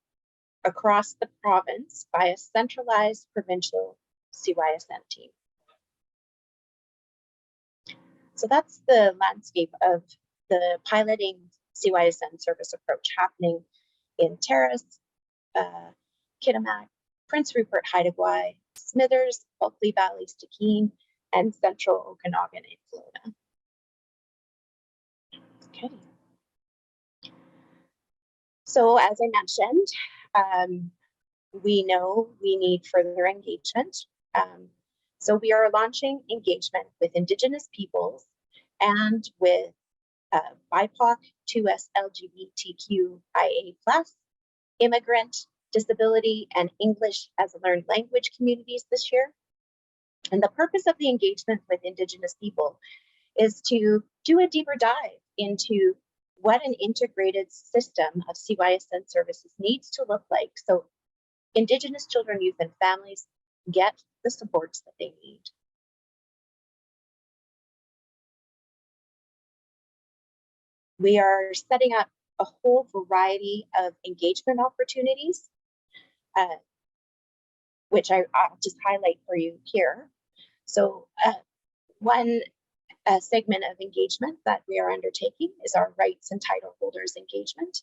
across the province by a centralized provincial CYSN team. So that's the landscape of the piloting CYSN service approach happening in Terrace, Kitimat, Prince Rupert, Haida Gwaii, Smithers, Bulkley Valley, Stikine, and Central Okanagan in Florida. Okay. So as I mentioned, we know we need further engagement. So we are launching engagement with Indigenous peoples and with BIPOC, 2S, LGBTQIA+, immigrant, disability, and English as a learned language communities this year. And the purpose of the engagement with Indigenous people is to do a deeper dive into what an integrated system of CYSN services needs to look like, so Indigenous children, youth, and families get the supports that they need. We are setting up a whole variety of engagement opportunities, which I'll just highlight for you here. So one segment of engagement that we are undertaking is our rights and title holders engagement.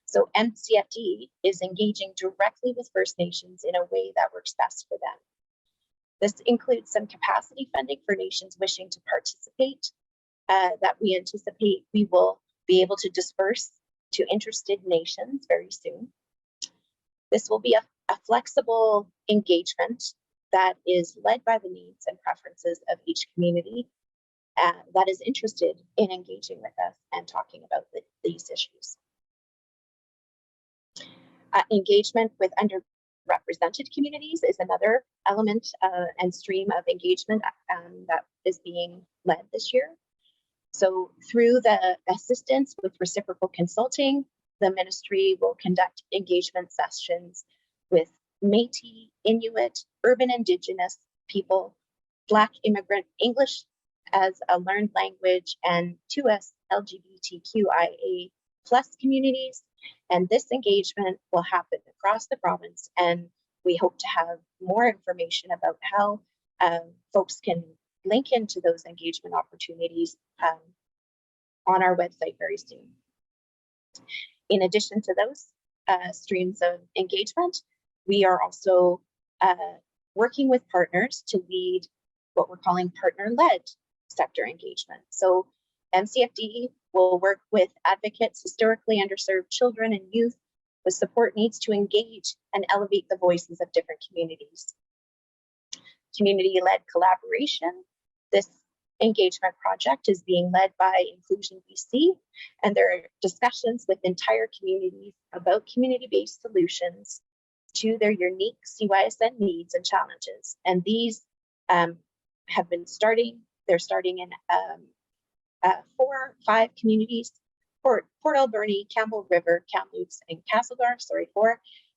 So MCFD is engaging directly with First Nations in a way that works best for them. This includes some capacity funding for nations wishing to participate that we anticipate we will be able to disperse to interested nations very soon. This will be a flexible engagement that is led by the needs and preferences of each community that is interested in engaging with us and talking about these issues. Engagement with underrepresented communities is another element and stream of engagement that is being led this year. So through the assistance with reciprocal consulting, the ministry will conduct engagement sessions with Métis, Inuit, urban Indigenous people, Black immigrant, English as a learned language, and 2S LGBTQIA+ communities. And this engagement will happen across the province and we hope to have more information about how folks can link into those engagement opportunities on our website very soon. In addition to those streams of engagement, we are also working with partners to lead what we're calling partner-led sector engagement. So MCFD will work with advocates, historically underserved children and youth with support needs to engage and elevate the voices of different communities. Community-led collaboration. This engagement project is being led by Inclusion BC, and there are discussions with entire communities about community-based solutions to their unique CYSN needs and challenges. And these have been starting, they're starting in 5 communities: Port Alberni, Campbell River, Kamloops, and Castlegar,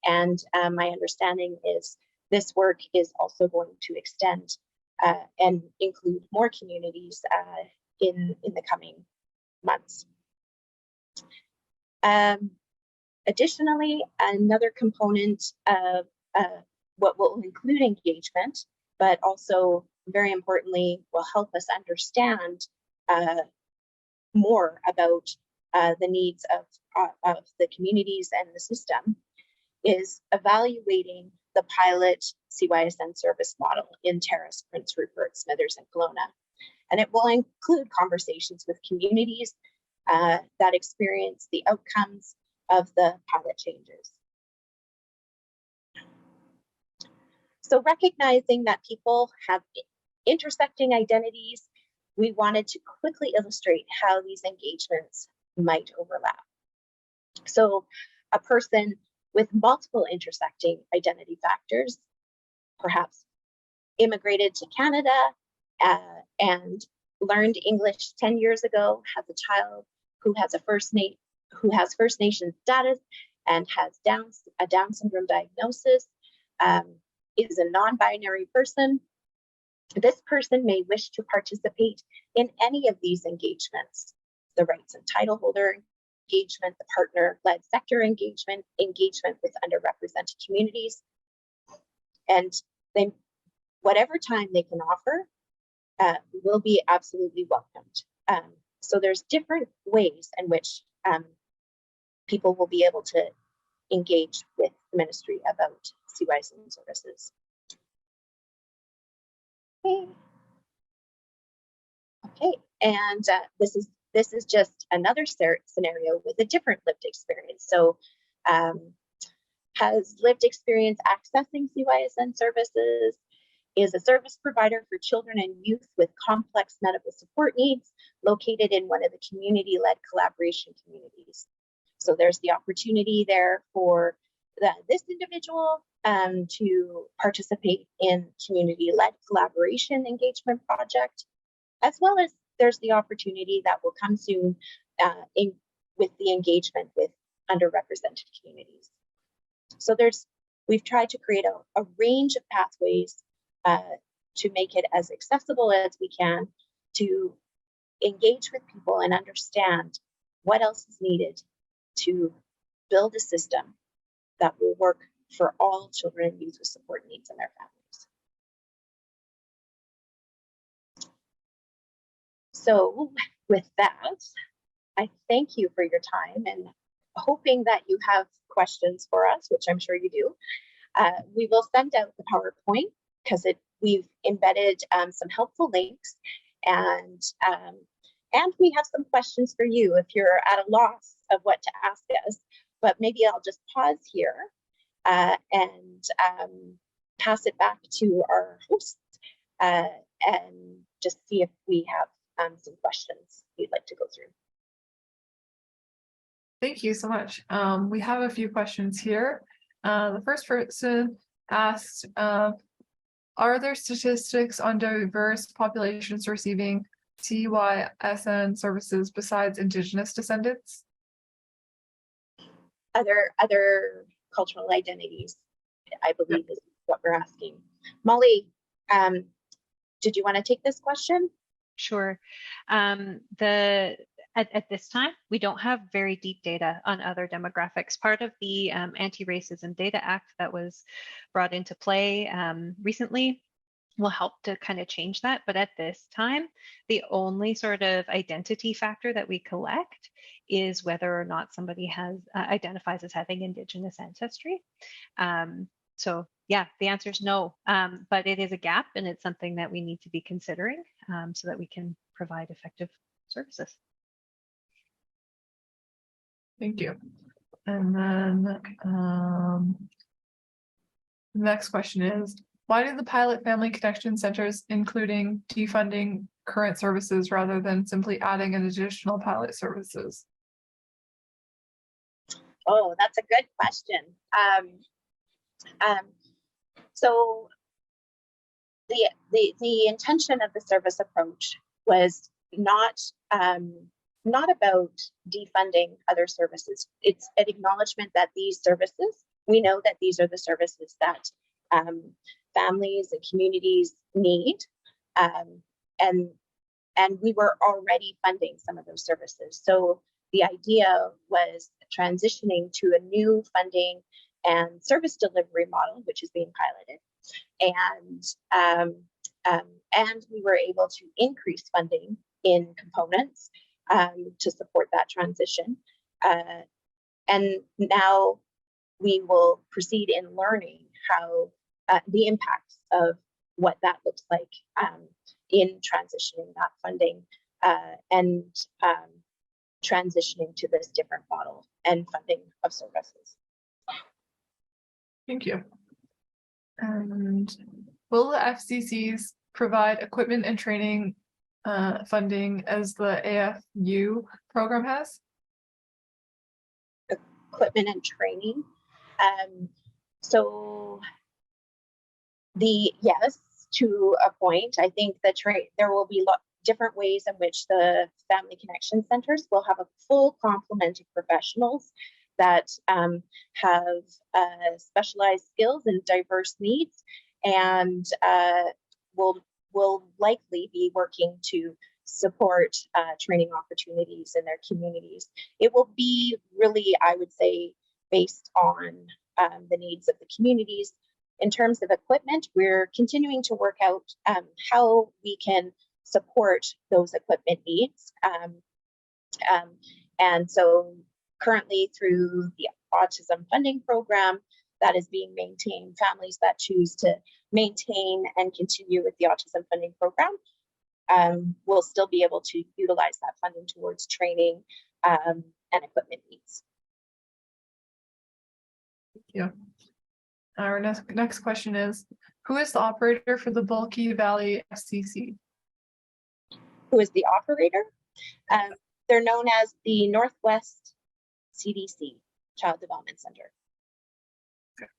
and my understanding is this work is also going to extend and include more communities in the coming months. Additionally, another component of what will include engagement, but also very importantly will help us understand more about the needs of the communities and the system, is evaluating the pilot CYSN service model in Terrace, Prince Rupert, Smithers, and Kelowna. And it will include conversations with communities that experience the outcomes of the pilot changes. So recognizing that people have intersecting identities, we wanted to quickly illustrate how these engagements might overlap. So a person with multiple intersecting identity factors, perhaps immigrated to Canada and learned English 10 years ago, has a child who has First Nation status and has a Down syndrome diagnosis, is a non-binary person. This person may wish to participate in any of these engagements: the rights and title holder engagement, the partner-led sector engagement, engagement with underrepresented communities, and then whatever time they can offer will be absolutely welcomed. So there's different ways in which people will be able to engage with the ministry about CYSN services. Okay, and this is just another scenario with a different lived experience. So has lived experience accessing CYSN services, is a service provider for children and youth with complex medical support needs located in one of the community-led collaboration communities. So there's the opportunity there for this individual to participate in community-led collaboration engagement project, as well as there's the opportunity that will come soon with the engagement with underrepresented communities. So we've tried to create a range of pathways to make it as accessible as we can to engage with people and understand what else is needed to build a system that will work for all children and youth with support needs and their families. So with that, I thank you for your time and hoping that you have questions for us, which I'm sure you do. We will send out the PowerPoint because we've embedded some helpful links, and we have some questions for you if you're at a loss of what to ask us. But maybe I'll just pause here and pass it back to our host and just see if we have some questions you'd like to go through. Thank you so much. We have a few questions here. The first person asked, are there statistics on diverse populations receiving CYSN services besides Indigenous descendants? Other cultural identities, I believe, is what we're asking. Molly, did you want to take this question? Sure. The At this time, we don't have very deep data on other demographics. Part of the Anti-Racism Data Act that was brought into play recently will help to kind of change that. But at this time, the only sort of identity factor that we collect is whether or not somebody has identifies as having Indigenous ancestry. So yeah, the answer is no, but it is a gap, and it's something that we need to be considering so that we can provide effective services. Thank you. And then the next question is, why do the pilot family connection centers including defunding current services rather than simply adding an additional pilot services? Oh, that's a good question. So the intention of the service approach was not about defunding other services. It's an acknowledgement that these services, we know that these are the services that families and communities need, and we were already funding some of those services. So the idea was transitioning to a new funding and service delivery model, which is being piloted, and we were able to increase funding in components to support that transition. And now we will proceed in learning how the impacts of what that looks like in transitioning that funding and transitioning to this different model and funding of services. Thank you. And will the FCCs provide equipment and training funding as the AFU program has? Equipment and training. So yes, to a point. I think that there will be different ways in which the Family Connection Centers will have a full complement of professionals that have specialized skills and diverse needs, and will likely be working to support training opportunities in their communities. It will be really, I would say, based on the needs of the communities. In terms of equipment, we're continuing to work out how we can support those equipment needs. And so currently through the autism funding program that is being maintained, families that choose to maintain and continue with the autism funding program will still be able to utilize that funding towards training and equipment needs. Thank you. Our next question is, who is the operator for the Bulky Valley FCC? Who is the operator? They're known as the Northwest CDC, Child Development Center. Okay.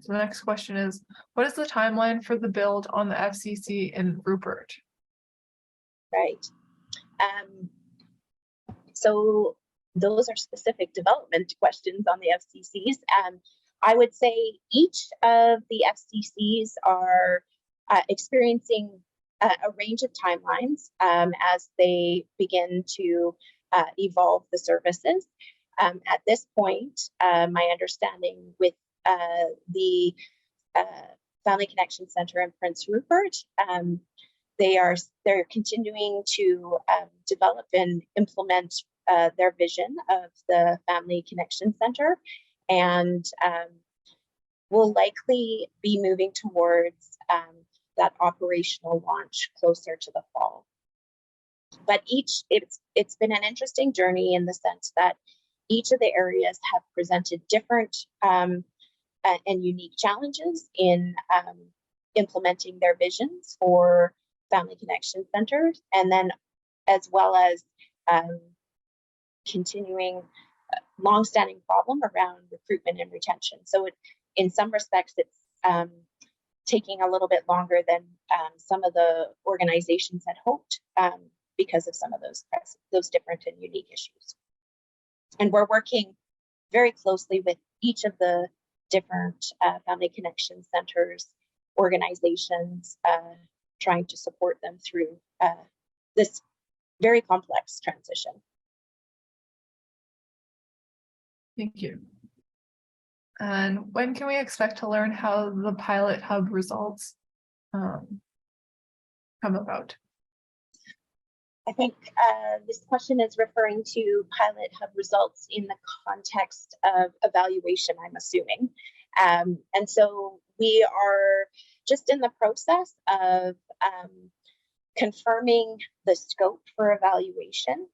So the next question is, what is the timeline for the build on the FCC in Rupert? Right. So those are specific development questions on the FCCs. I would say each of the FCCs are experiencing a range of timelines as they begin to evolve the services. At this point, my understanding with the Family Connection Center in Prince Rupert, they're continuing to develop and implement their vision of the Family Connection Center, and will likely be moving towards that operational launch closer to the fall. But it's been an interesting journey in the sense that each of the areas have presented different and unique challenges in implementing their visions for Family Connection Centers, and then as well as continuing long-standing problem around recruitment and retention. So in some respects, it's taking a little bit longer than some of the organizations had hoped because of some of those different and unique issues. And we're working very closely with each of the different Family Connection Centers, organizations, trying to support them through this very complex transition. Thank you. And when can we expect to learn how the pilot hub results come about? I think this question is referring to pilot hub results in the context of evaluation, I'm assuming. And so we are just in the process of confirming the scope for evaluation,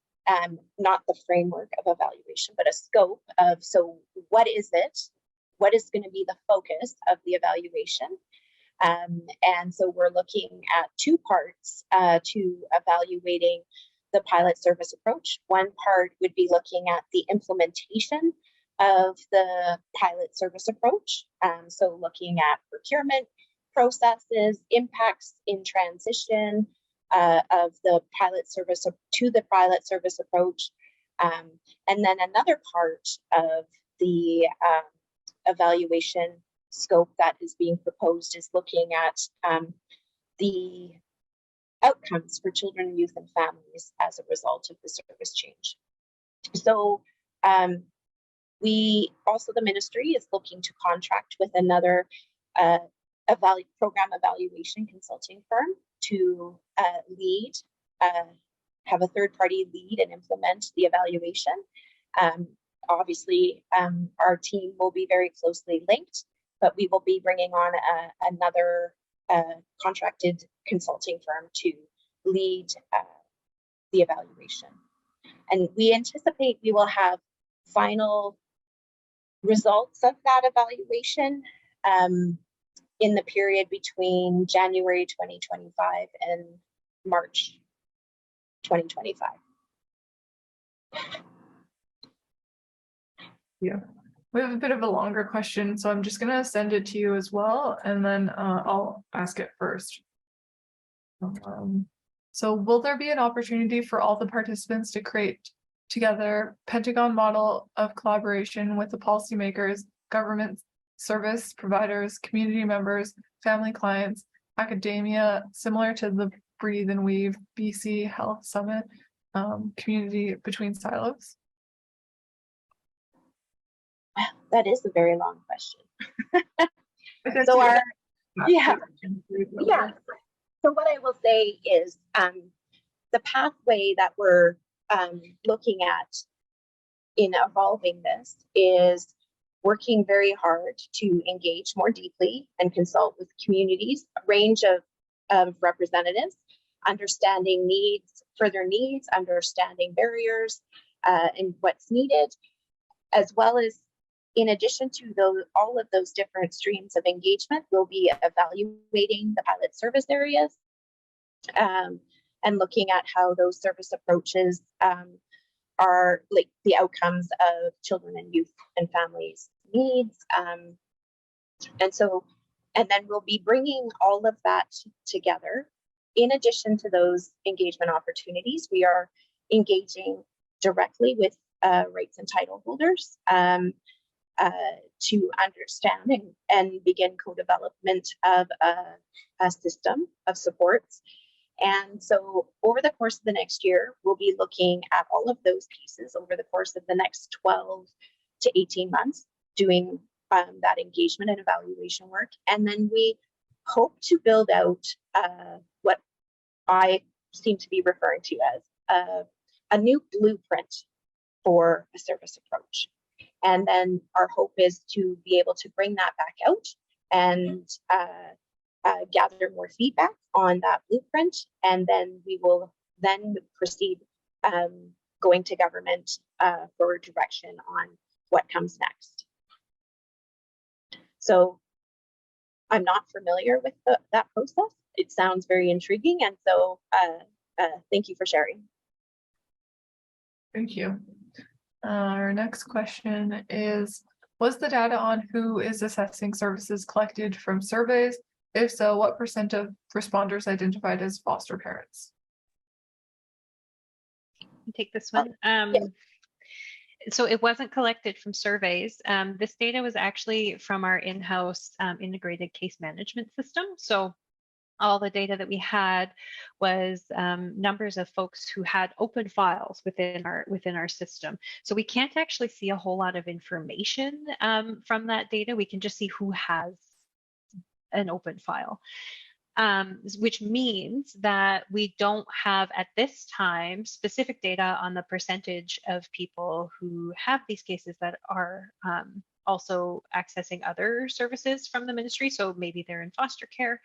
not the framework of evaluation, but a scope of, so what is it? What is going to be the focus of the evaluation? And so we're looking at two parts to evaluating the pilot service approach. One part would be looking at the implementation of the pilot service approach. So looking at procurement processes, impacts in transition of the pilot service to the pilot service approach. And then another part of the evaluation scope that is being proposed is looking at the outcomes for children, youth, and families as a result of the service change. So we also, the ministry is looking to contract with another program evaluation consulting firm to lead, have a third party lead and implement the evaluation. Obviously, our team will be very closely linked, but we will be bringing on another contracted consulting firm to lead the evaluation. And we anticipate we will have final results of that evaluation in the period between January 2025 and March 2025. Yeah, we have a bit of a longer question, so I'm just going to send it to you as well, and then I'll ask it first. So will there be an opportunity for all the participants to create together Pentagon model of collaboration with the policymakers, government service providers, community members, family clients, academia, similar to the Breathe and Weave BC Health Summit, community between silos? That is a very long question. So our, yeah. So what I will say is the pathway that we're looking at in evolving this is working very hard to engage more deeply and consult with communities, a range of representatives, understanding needs, further needs, understanding barriers and what's needed, as well as in addition to all of those different streams of engagement, we'll be evaluating the pilot service areas and looking at how those service approaches are like the outcomes of children and youth and families' needs. And then we'll be bringing all of that together. In addition to those engagement opportunities, we are engaging directly with rights and title holders to understand and begin co-development of a system of supports. And so over the course of the next year, we'll be looking at all of those pieces over the course of the next 12 to 18 months, doing that engagement and evaluation work. And then we hope to build out what I seem to be referring to as a new blueprint for a service approach. And then our hope is to be able to bring that back out and gather more feedback on that blueprint. And then we will then proceed going to government for direction on what comes next. So I'm not familiar with that process. It sounds very intriguing. And so thank you for sharing. Thank you. Our next question is, was the data on who is assessing services collected from surveys? If so, what % of responders identified as foster parents? I'll take this one. So it wasn't collected from surveys. This data was actually from our in-house integrated case management system. So all the data that we had was numbers of folks who had open files within our system. So we can't actually see a whole lot of information from that data. We can just see who has an open file. Which means that we don't have at this time specific data on the percentage of people who have these cases that are also accessing other services from the ministry. So maybe they're in foster care.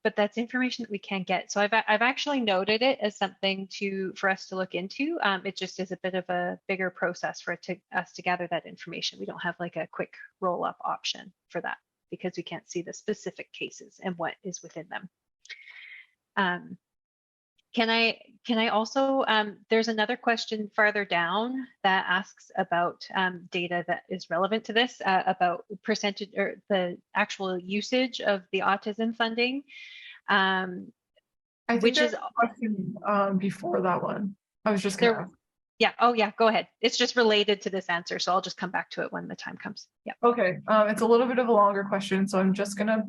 But that's information that we can't get. So I've actually noted it as something for us to look into. It just is a bit of a bigger process for us to gather that information. We don't have like a quick roll up option for that, because we can't see the specific cases and what is within them. Can I also, there's another question farther down that asks about data that is relevant to this, about percentage or the actual usage of the autism funding. I think which there's is a question before that one. I was just there. gonna ask. Yeah. Oh, yeah. Go ahead. It's just related to this answer, so I'll just come back to it when the time comes. Yeah. Okay. It's a little bit of a longer question, so I'm just gonna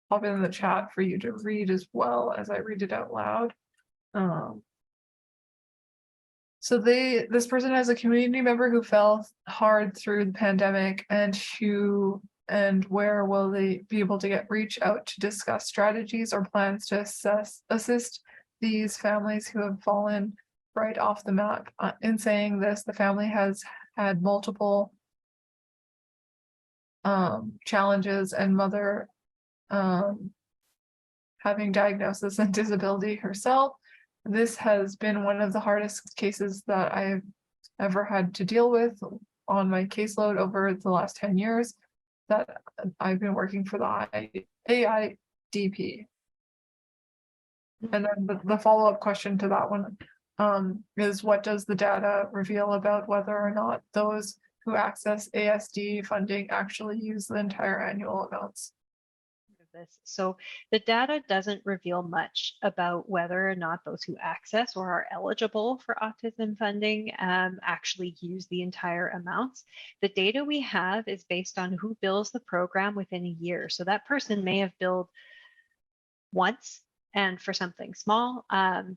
pop it in the chat for you to read as well as I read it out loud. So this person has a community member who fell hard through the pandemic, and where will they be able to reach out to discuss strategies or plans to assist these families who have fallen right off the map? In saying this, the family has had multiple challenges, and mother having diagnosis and disability herself. This has been one of the hardest cases that I've ever had to deal with on my caseload over the last 10 years that I've been working for the AIDP. And then the follow-up question to that one is, what does the data reveal about whether or not those who access ASD funding actually use the entire annual amounts? So the data doesn't reveal much about whether or not those who access or are eligible for autism funding actually use the entire amounts. The data we have is based on who bills the program within a year. So that person may have billed once and for something small.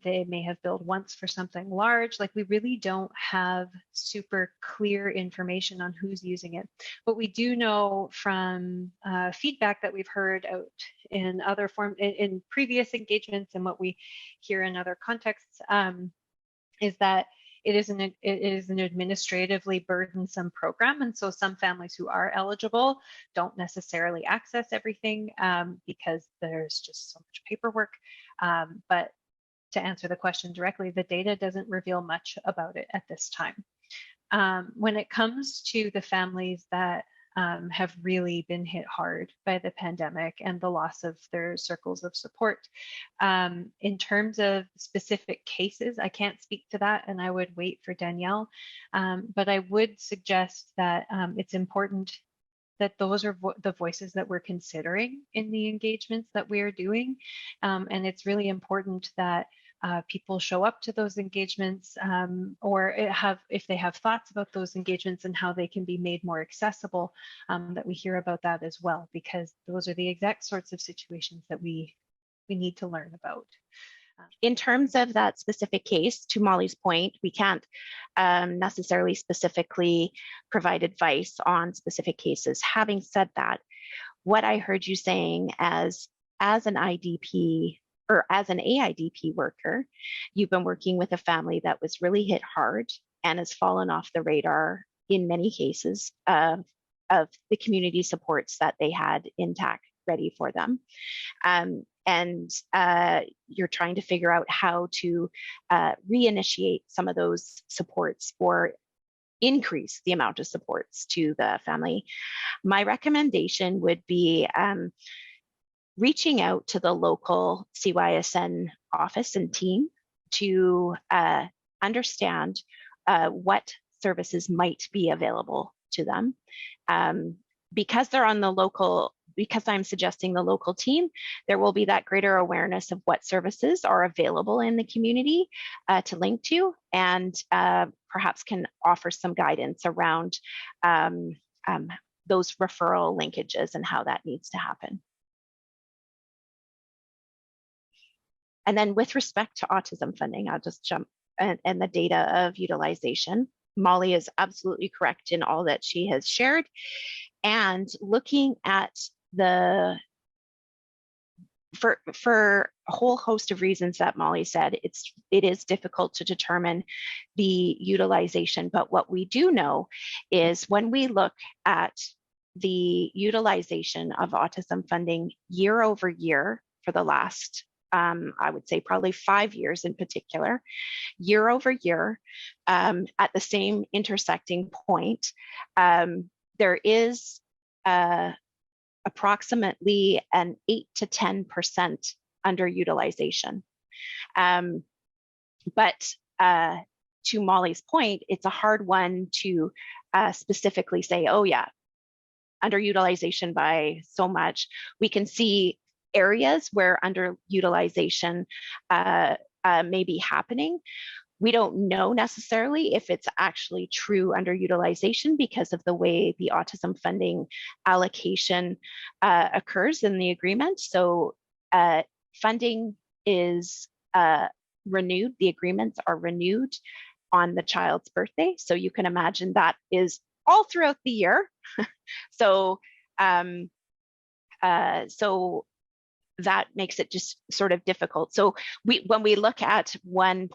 They may have billed once for something large. Like, we really don't have super clear information on who's using it. What we do know from feedback that we've heard out in other in previous engagements and what we hear in other contexts is that it is an administratively burdensome program. And so some families who are eligible don't necessarily access everything because there's just so much paperwork. But to answer the question directly, the data doesn't reveal much about it at this time. When it comes to the families that have really been hit hard by the pandemic and the loss of their circles of support. In terms of specific cases, I can't speak to that, and I would wait for Danielle. But I would suggest that it's important that those are the voices that we're considering in the engagements that we are doing. And it's really important that people show up to those engagements or if they have thoughts about those engagements and how they can be made more accessible, that we hear about that as well, because those are the exact sorts of situations that we need to learn about. In terms of that specific case, to Molly's point, we can't necessarily specifically provide advice on specific cases. Having said that, what I heard you saying as an IDP or as an AIDP worker, you've been working with a family that was really hit hard and has fallen off the radar in many cases of the community supports that they had intact ready for them. And you're trying to figure out how to reinitiate some of those supports or increase the amount of supports to the family. My recommendation would be reaching out to the local CYSN office and team to understand what services might be available to them. Because they're on the local, because I'm suggesting the local team, there will be that greater awareness of what services are available in the community to link to, and perhaps can offer some guidance around those referral linkages and how that needs to happen. And then with respect to autism funding, I'll just jump and the data of utilization. Molly is absolutely correct in all that she has shared. And looking at the for a whole host of reasons that Molly said, it is difficult to determine the utilization. But what we do know is when we look at the utilization of autism funding year over year for the last, I would say probably 5 years in particular, year over year, at the same intersecting point, there is approximately an 8 to 10% underutilization. But to Molly's point, it's a hard one to specifically say, oh yeah, underutilization by so much. We can see areas where underutilization may be happening. We don't know necessarily if it's actually true underutilization because of the way the autism funding allocation occurs in the agreement. So funding is renewed, the agreements are renewed on the child's birthday. So you can imagine that is all throughout the year. So that makes it just sort of difficult. So when we look at one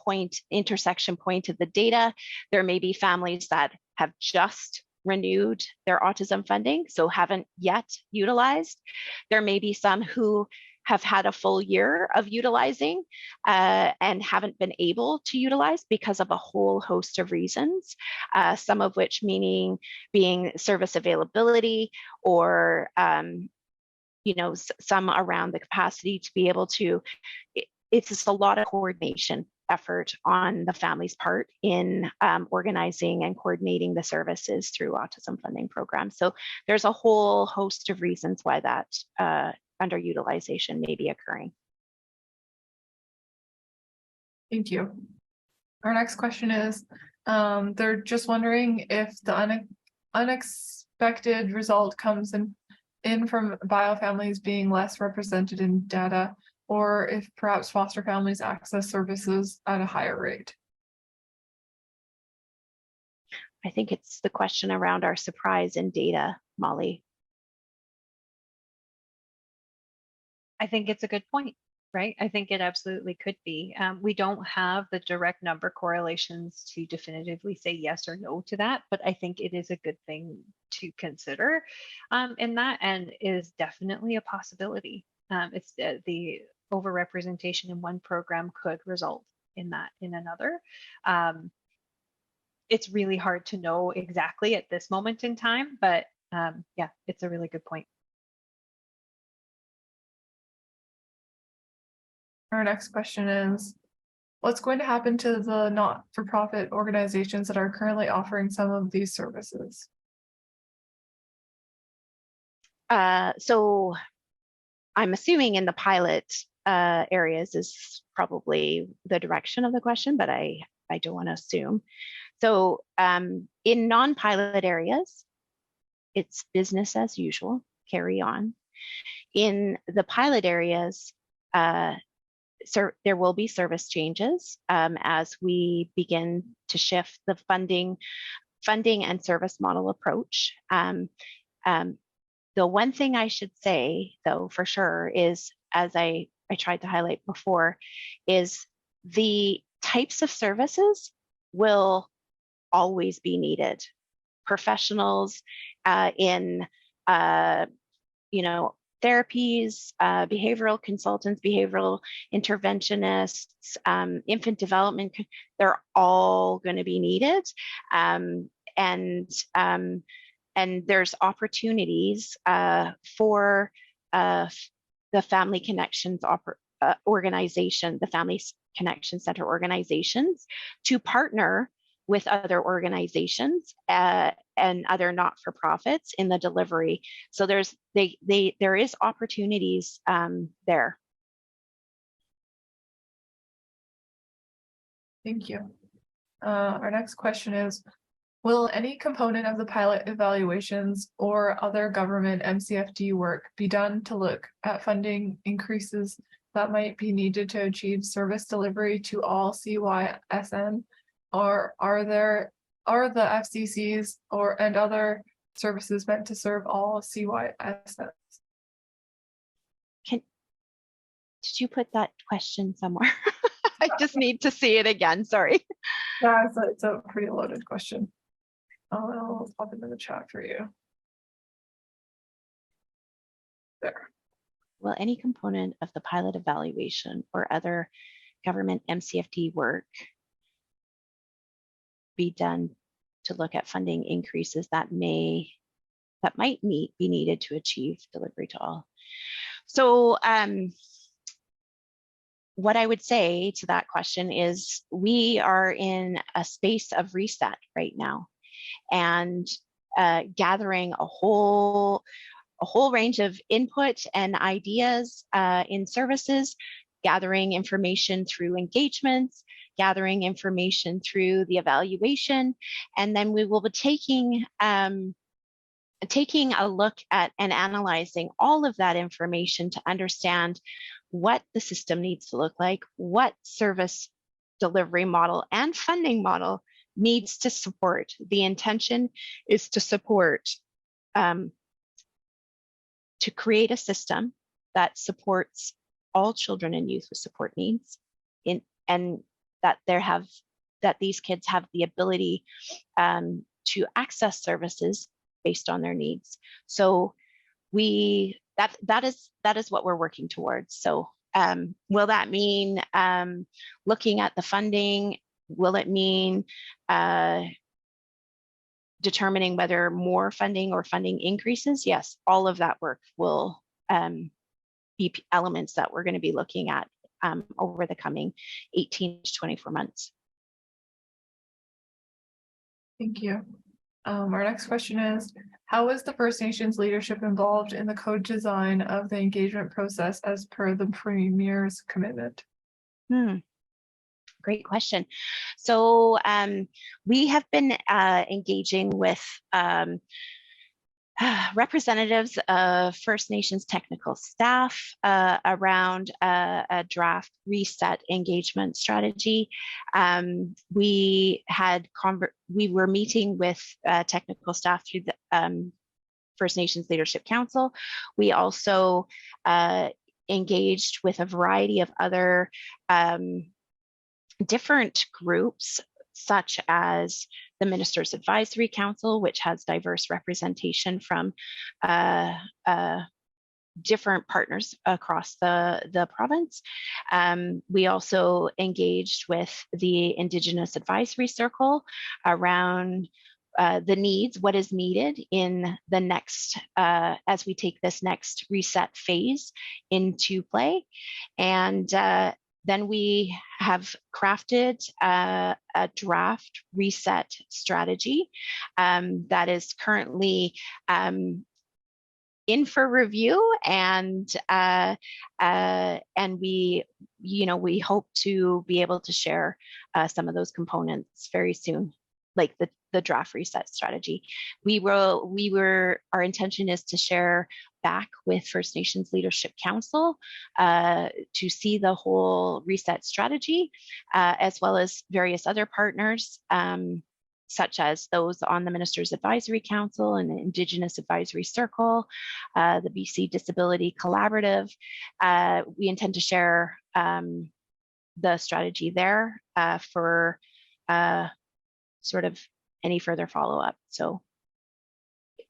intersection point of the data, there may be families that have just renewed their autism funding, so haven't yet utilized. There may be some who have had a full year of utilizing and haven't been able to utilize because of a whole host of reasons, some of which being service availability or some around the capacity to be able to, it's just a lot of coordination effort on the family's part in organizing and coordinating the services through autism funding programs. So there's a whole host of reasons why that underutilization may be occurring. Thank you. Our next question is, they're just wondering if the unexpected result comes in from bio families being less represented in data, or if perhaps foster families access services at a higher rate. I think it's the question around our surprise in data, Molly. I think it's a good point, right? I think it absolutely could be. We don't have the direct number correlations to definitively say yes or no to that, but I think it is a good thing to consider in that, and is definitely a possibility. It's the overrepresentation in one program could result in that in another. It's really hard to know exactly at this moment in time, but yeah, it's a really good point. Our next question is, what's going to happen to the not-for-profit organizations that are currently offering some of these services? So I'm assuming in the pilot areas is probably the direction of the question, but I don't want to assume. So in non-pilot areas, it's business as usual, carry on. In the pilot areas, so there will be service changes as we begin to shift the funding and service model approach. The one thing I should say, though, for sure, is, as I tried to highlight before, is the types of services will always be needed. Professionals in, therapies, behavioral consultants, behavioral interventionists, infant development, they're all going to be needed. And there's opportunities for the Family Connections organization, the Family Connection Center organizations, to partner with other organizations and other not-for-profits in the delivery. So there is opportunities there. Thank you. Our next question is, will any component of the pilot evaluations or other government MCFD work be done to look at funding increases that might be needed to achieve service delivery to all CYSN? Or are the FCCs and other services meant to serve all CYSNs? Did you put that question somewhere? I just need to see it again. Sorry. Yeah, it's a pretty loaded question. I'll pop it in the chat for you. There. Will any component of the pilot evaluation or other government MCFD work be done to look at funding increases that might be needed to achieve delivery to all? So what I would say to that question is we are in a space of reset right now, and gathering a whole range of input and ideas in services, gathering information through engagements, gathering information through the evaluation, and then we will be taking a look at and analyzing all of that information to understand what the system needs to look like, what service delivery model and funding model needs to support. The intention is to support, to create a system that supports all children and youth with support needs, and that these kids have the ability to access services based on their needs. So that is what we're working towards. So will that mean looking at the funding? Will it mean determining whether more funding or funding increases? Yes, all of that work will be elements that we're going to be looking at over the coming 18 to 24 months. Thank you. Our next question is, how is the First Nations leadership involved in the code design of the engagement process as per the Premier's commitment? Great question. So we have been engaging with representatives of First Nations technical staff around a draft reset engagement strategy. We were meeting with technical staff through the First Nations Leadership Council. We also engaged with a variety of other different groups, such as the Ministers' Advisory Council, which has diverse representation from different partners across the province. We also engaged with the Indigenous Advisory Circle around the needs, what is needed in the next, as we take this next reset phase into play. And then we have crafted a draft reset strategy that is currently in for review, and we hope to be able to share some of those components very soon, like the draft reset strategy. Our intention is to share back with First Nations Leadership Council to see the whole reset strategy, as well as various other partners, such as those on the Ministers' Advisory Council and the Indigenous Advisory Circle, the BC Disability Collaborative. We intend to share the strategy there for sort of any further follow-up. So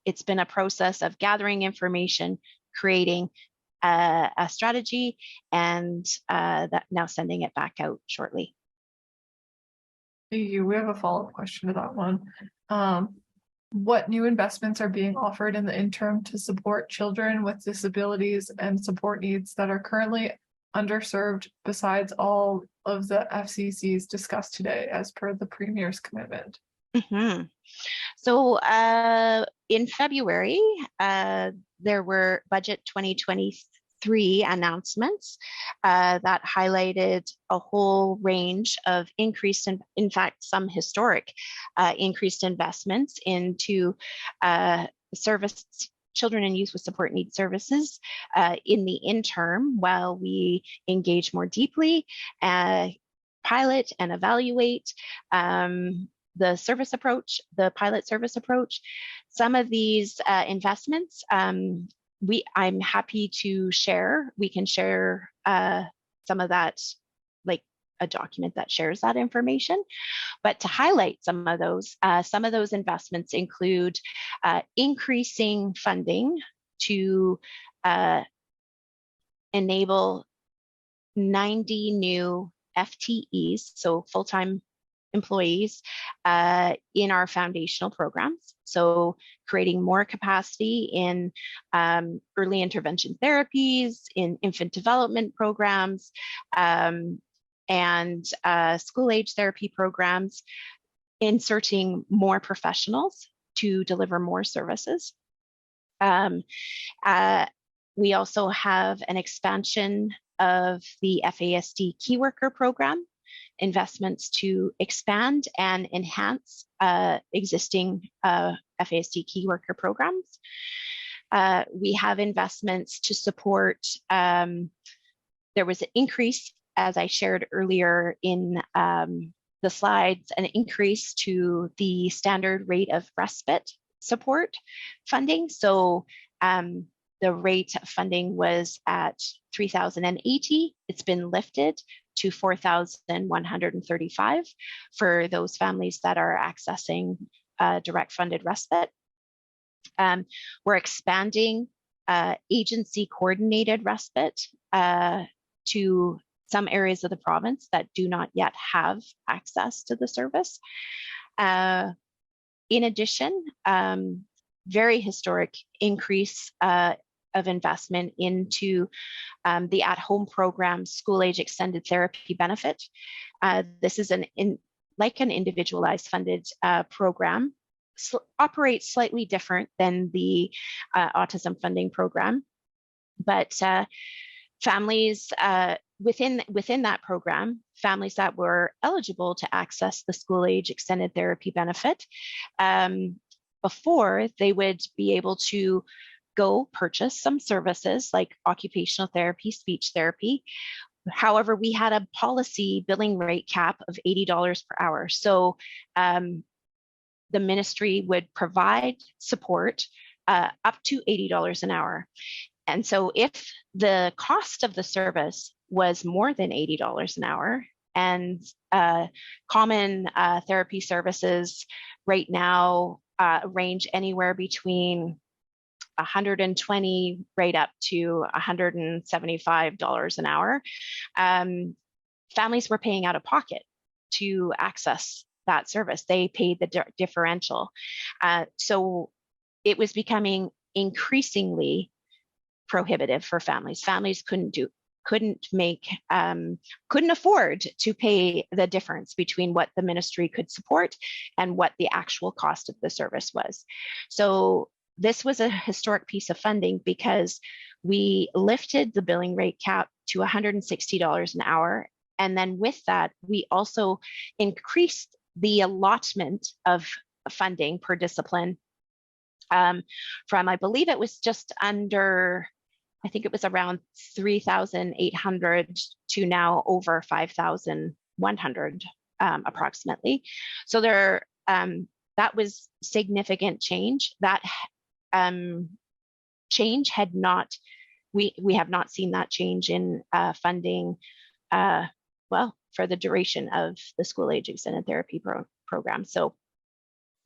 it's been a process of gathering information, creating a strategy, and that now sending it back out shortly. Thank you. We have a follow-up question to that one. What new investments are being offered in the interim to support children with disabilities and support needs that are currently underserved, besides all of the FCCs discussed today as per the Premier's commitment? Mm-hmm. So in February, there were Budget 2023 announcements that highlighted a whole range of increased, in fact, some historic increased investments into service children and youth with support needs services in the interim while we engage more deeply, pilot and evaluate the service approach, the pilot service approach. Some of these investments, I'm happy to share. We can share some of that, like a document that shares that information. But to highlight some of those investments include increasing funding to enable 90 new FTEs, so full-time employees, in our foundational programs. So creating more capacity in early intervention therapies, in infant development programs, and school age therapy programs, inserting more professionals to deliver more services. We also have an expansion of the FASD Key Worker Program, investments to expand and enhance existing FASD Key Worker programs. We have investments to support, there was an increase, as I shared earlier in the slides, an increase to the standard rate of respite support funding. So the rate of funding was at $3,080. It's been lifted to $4,135 for those families that are accessing direct funded respite. We're expanding agency coordinated respite to some areas of the province that do not yet have access to the service. In addition, very historic increase of investment into the at-home program, school age extended therapy benefit. This is like an individualized funded program, operates slightly different than the autism funding program, but families within that program, families that were eligible to access the school age extended therapy benefit, before they would be able to go purchase some services like occupational therapy, speech therapy. However, we had a policy billing rate cap of $80 per hour. So the ministry would provide support up to $80 an hour. And so if the cost of the service was more than $80 an hour, and common therapy services right now range anywhere between $120 right up to $175 an hour, families were paying out of pocket to access that service. They paid the differential. So it was becoming increasingly prohibitive for families. Families couldn't afford to pay the difference between what the ministry could support and what the actual cost of the service was. So this was a historic piece of funding because we lifted the billing rate cap to $160 an hour. And then with that, we also increased the allotment of funding per discipline from, I believe it was just under, I think it was around 3,800 to now over 5,100 approximately. So there, that was significant change. That change had not, we have not seen that change in funding, well, for the duration of the school age extended therapy program. So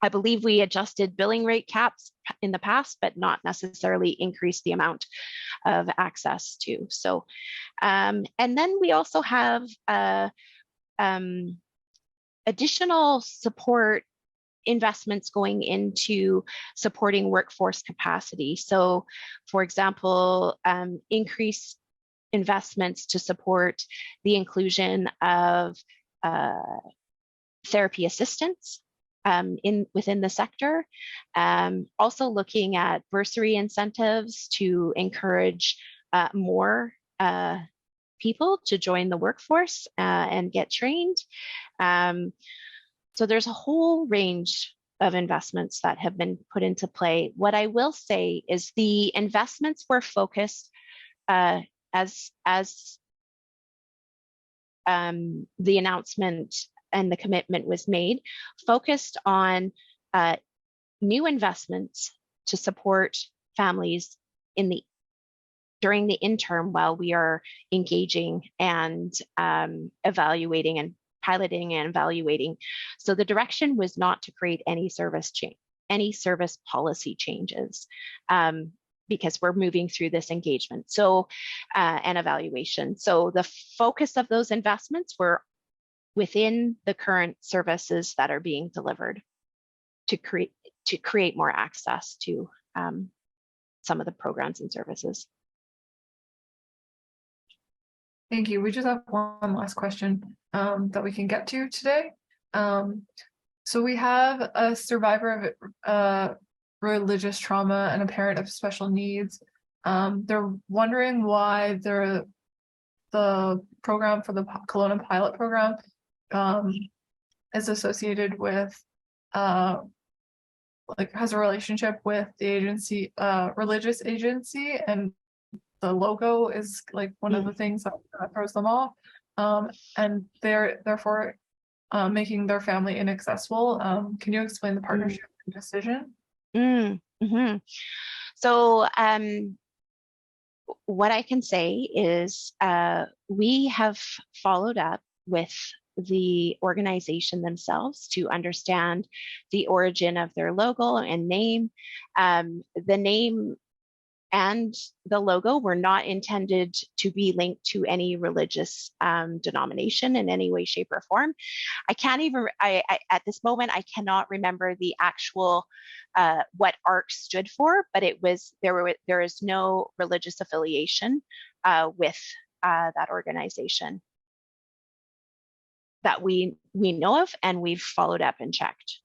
I believe we adjusted billing rate caps in the past, but not necessarily increased the amount of access to. So, and then we also have additional support investments going into supporting workforce capacity. So, for example, increased investments to support the inclusion of therapy assistants within the sector. Also looking at bursary incentives to encourage more people to join the workforce and get trained. So there's a whole range of investments that have been put into play. What I will say is the investments were focused as the announcement and the commitment was made, focused on new investments to support families during the interim while we are engaging and evaluating and piloting and evaluating. So the direction was not to create any service policy changes, because we're moving through this engagement and evaluation. So the focus of those investments were within the current services that are being delivered to create more access to some of the programs and services. Thank you. We just have one last question that we can get to today. So we have a survivor of religious trauma and a parent of special needs. They're wondering why the program for the Kelowna pilot program is associated with has a relationship with the agency, religious agency, and the logo is like one of the things that throws them off, and they're therefore making their family inaccessible. Can you explain the partnership decision? So what I can say is we have followed up with the organization themselves to understand the origin of their logo and name. The name and the logo were not intended to be linked to any religious denomination in any way, shape, or form. I can't even, at this moment, I cannot remember the actual, what ARC stood for, but there is no religious affiliation with that organization that we know of, and we've followed up and checked.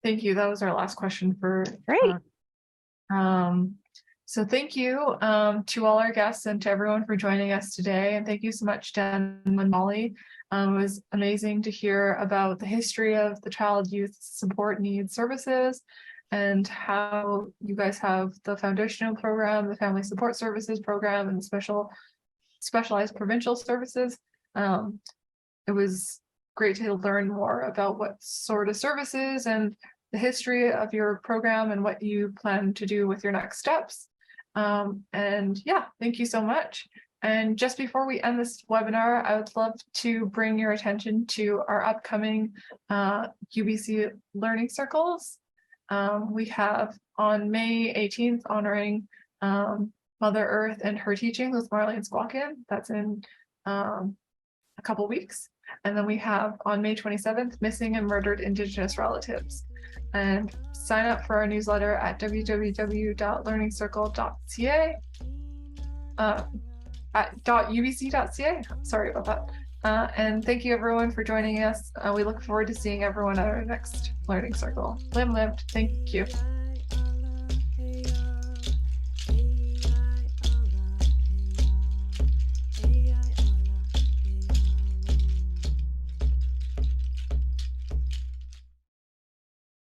Thank you. That was our last question for. Great. So thank you to all our guests and to everyone for joining us today. And thank you so much, Dan and Molly. It was amazing to hear about the history of the child youth support needs services and how you guys have the foundational program, the family support services program, and the specialized provincial services. It was great to learn more about what sort of services and the history of your program and what you plan to do with your next steps. And yeah, thank you so much. And just before we end this webinar, I would love to bring your attention to our upcoming UBC Learning Circles. We have on May 18th honoring Mother Earth and her teachings with Marlene Squawkin. That's in a couple weeks. And then we have on May 27th, Missing and Murdered Indigenous Relatives. And sign up for our newsletter at www.learningcircle.ca, at .ubc.ca. Sorry about that. And thank you everyone for joining us. We look forward to seeing everyone at our next Learning Circle. Lived. Thank you.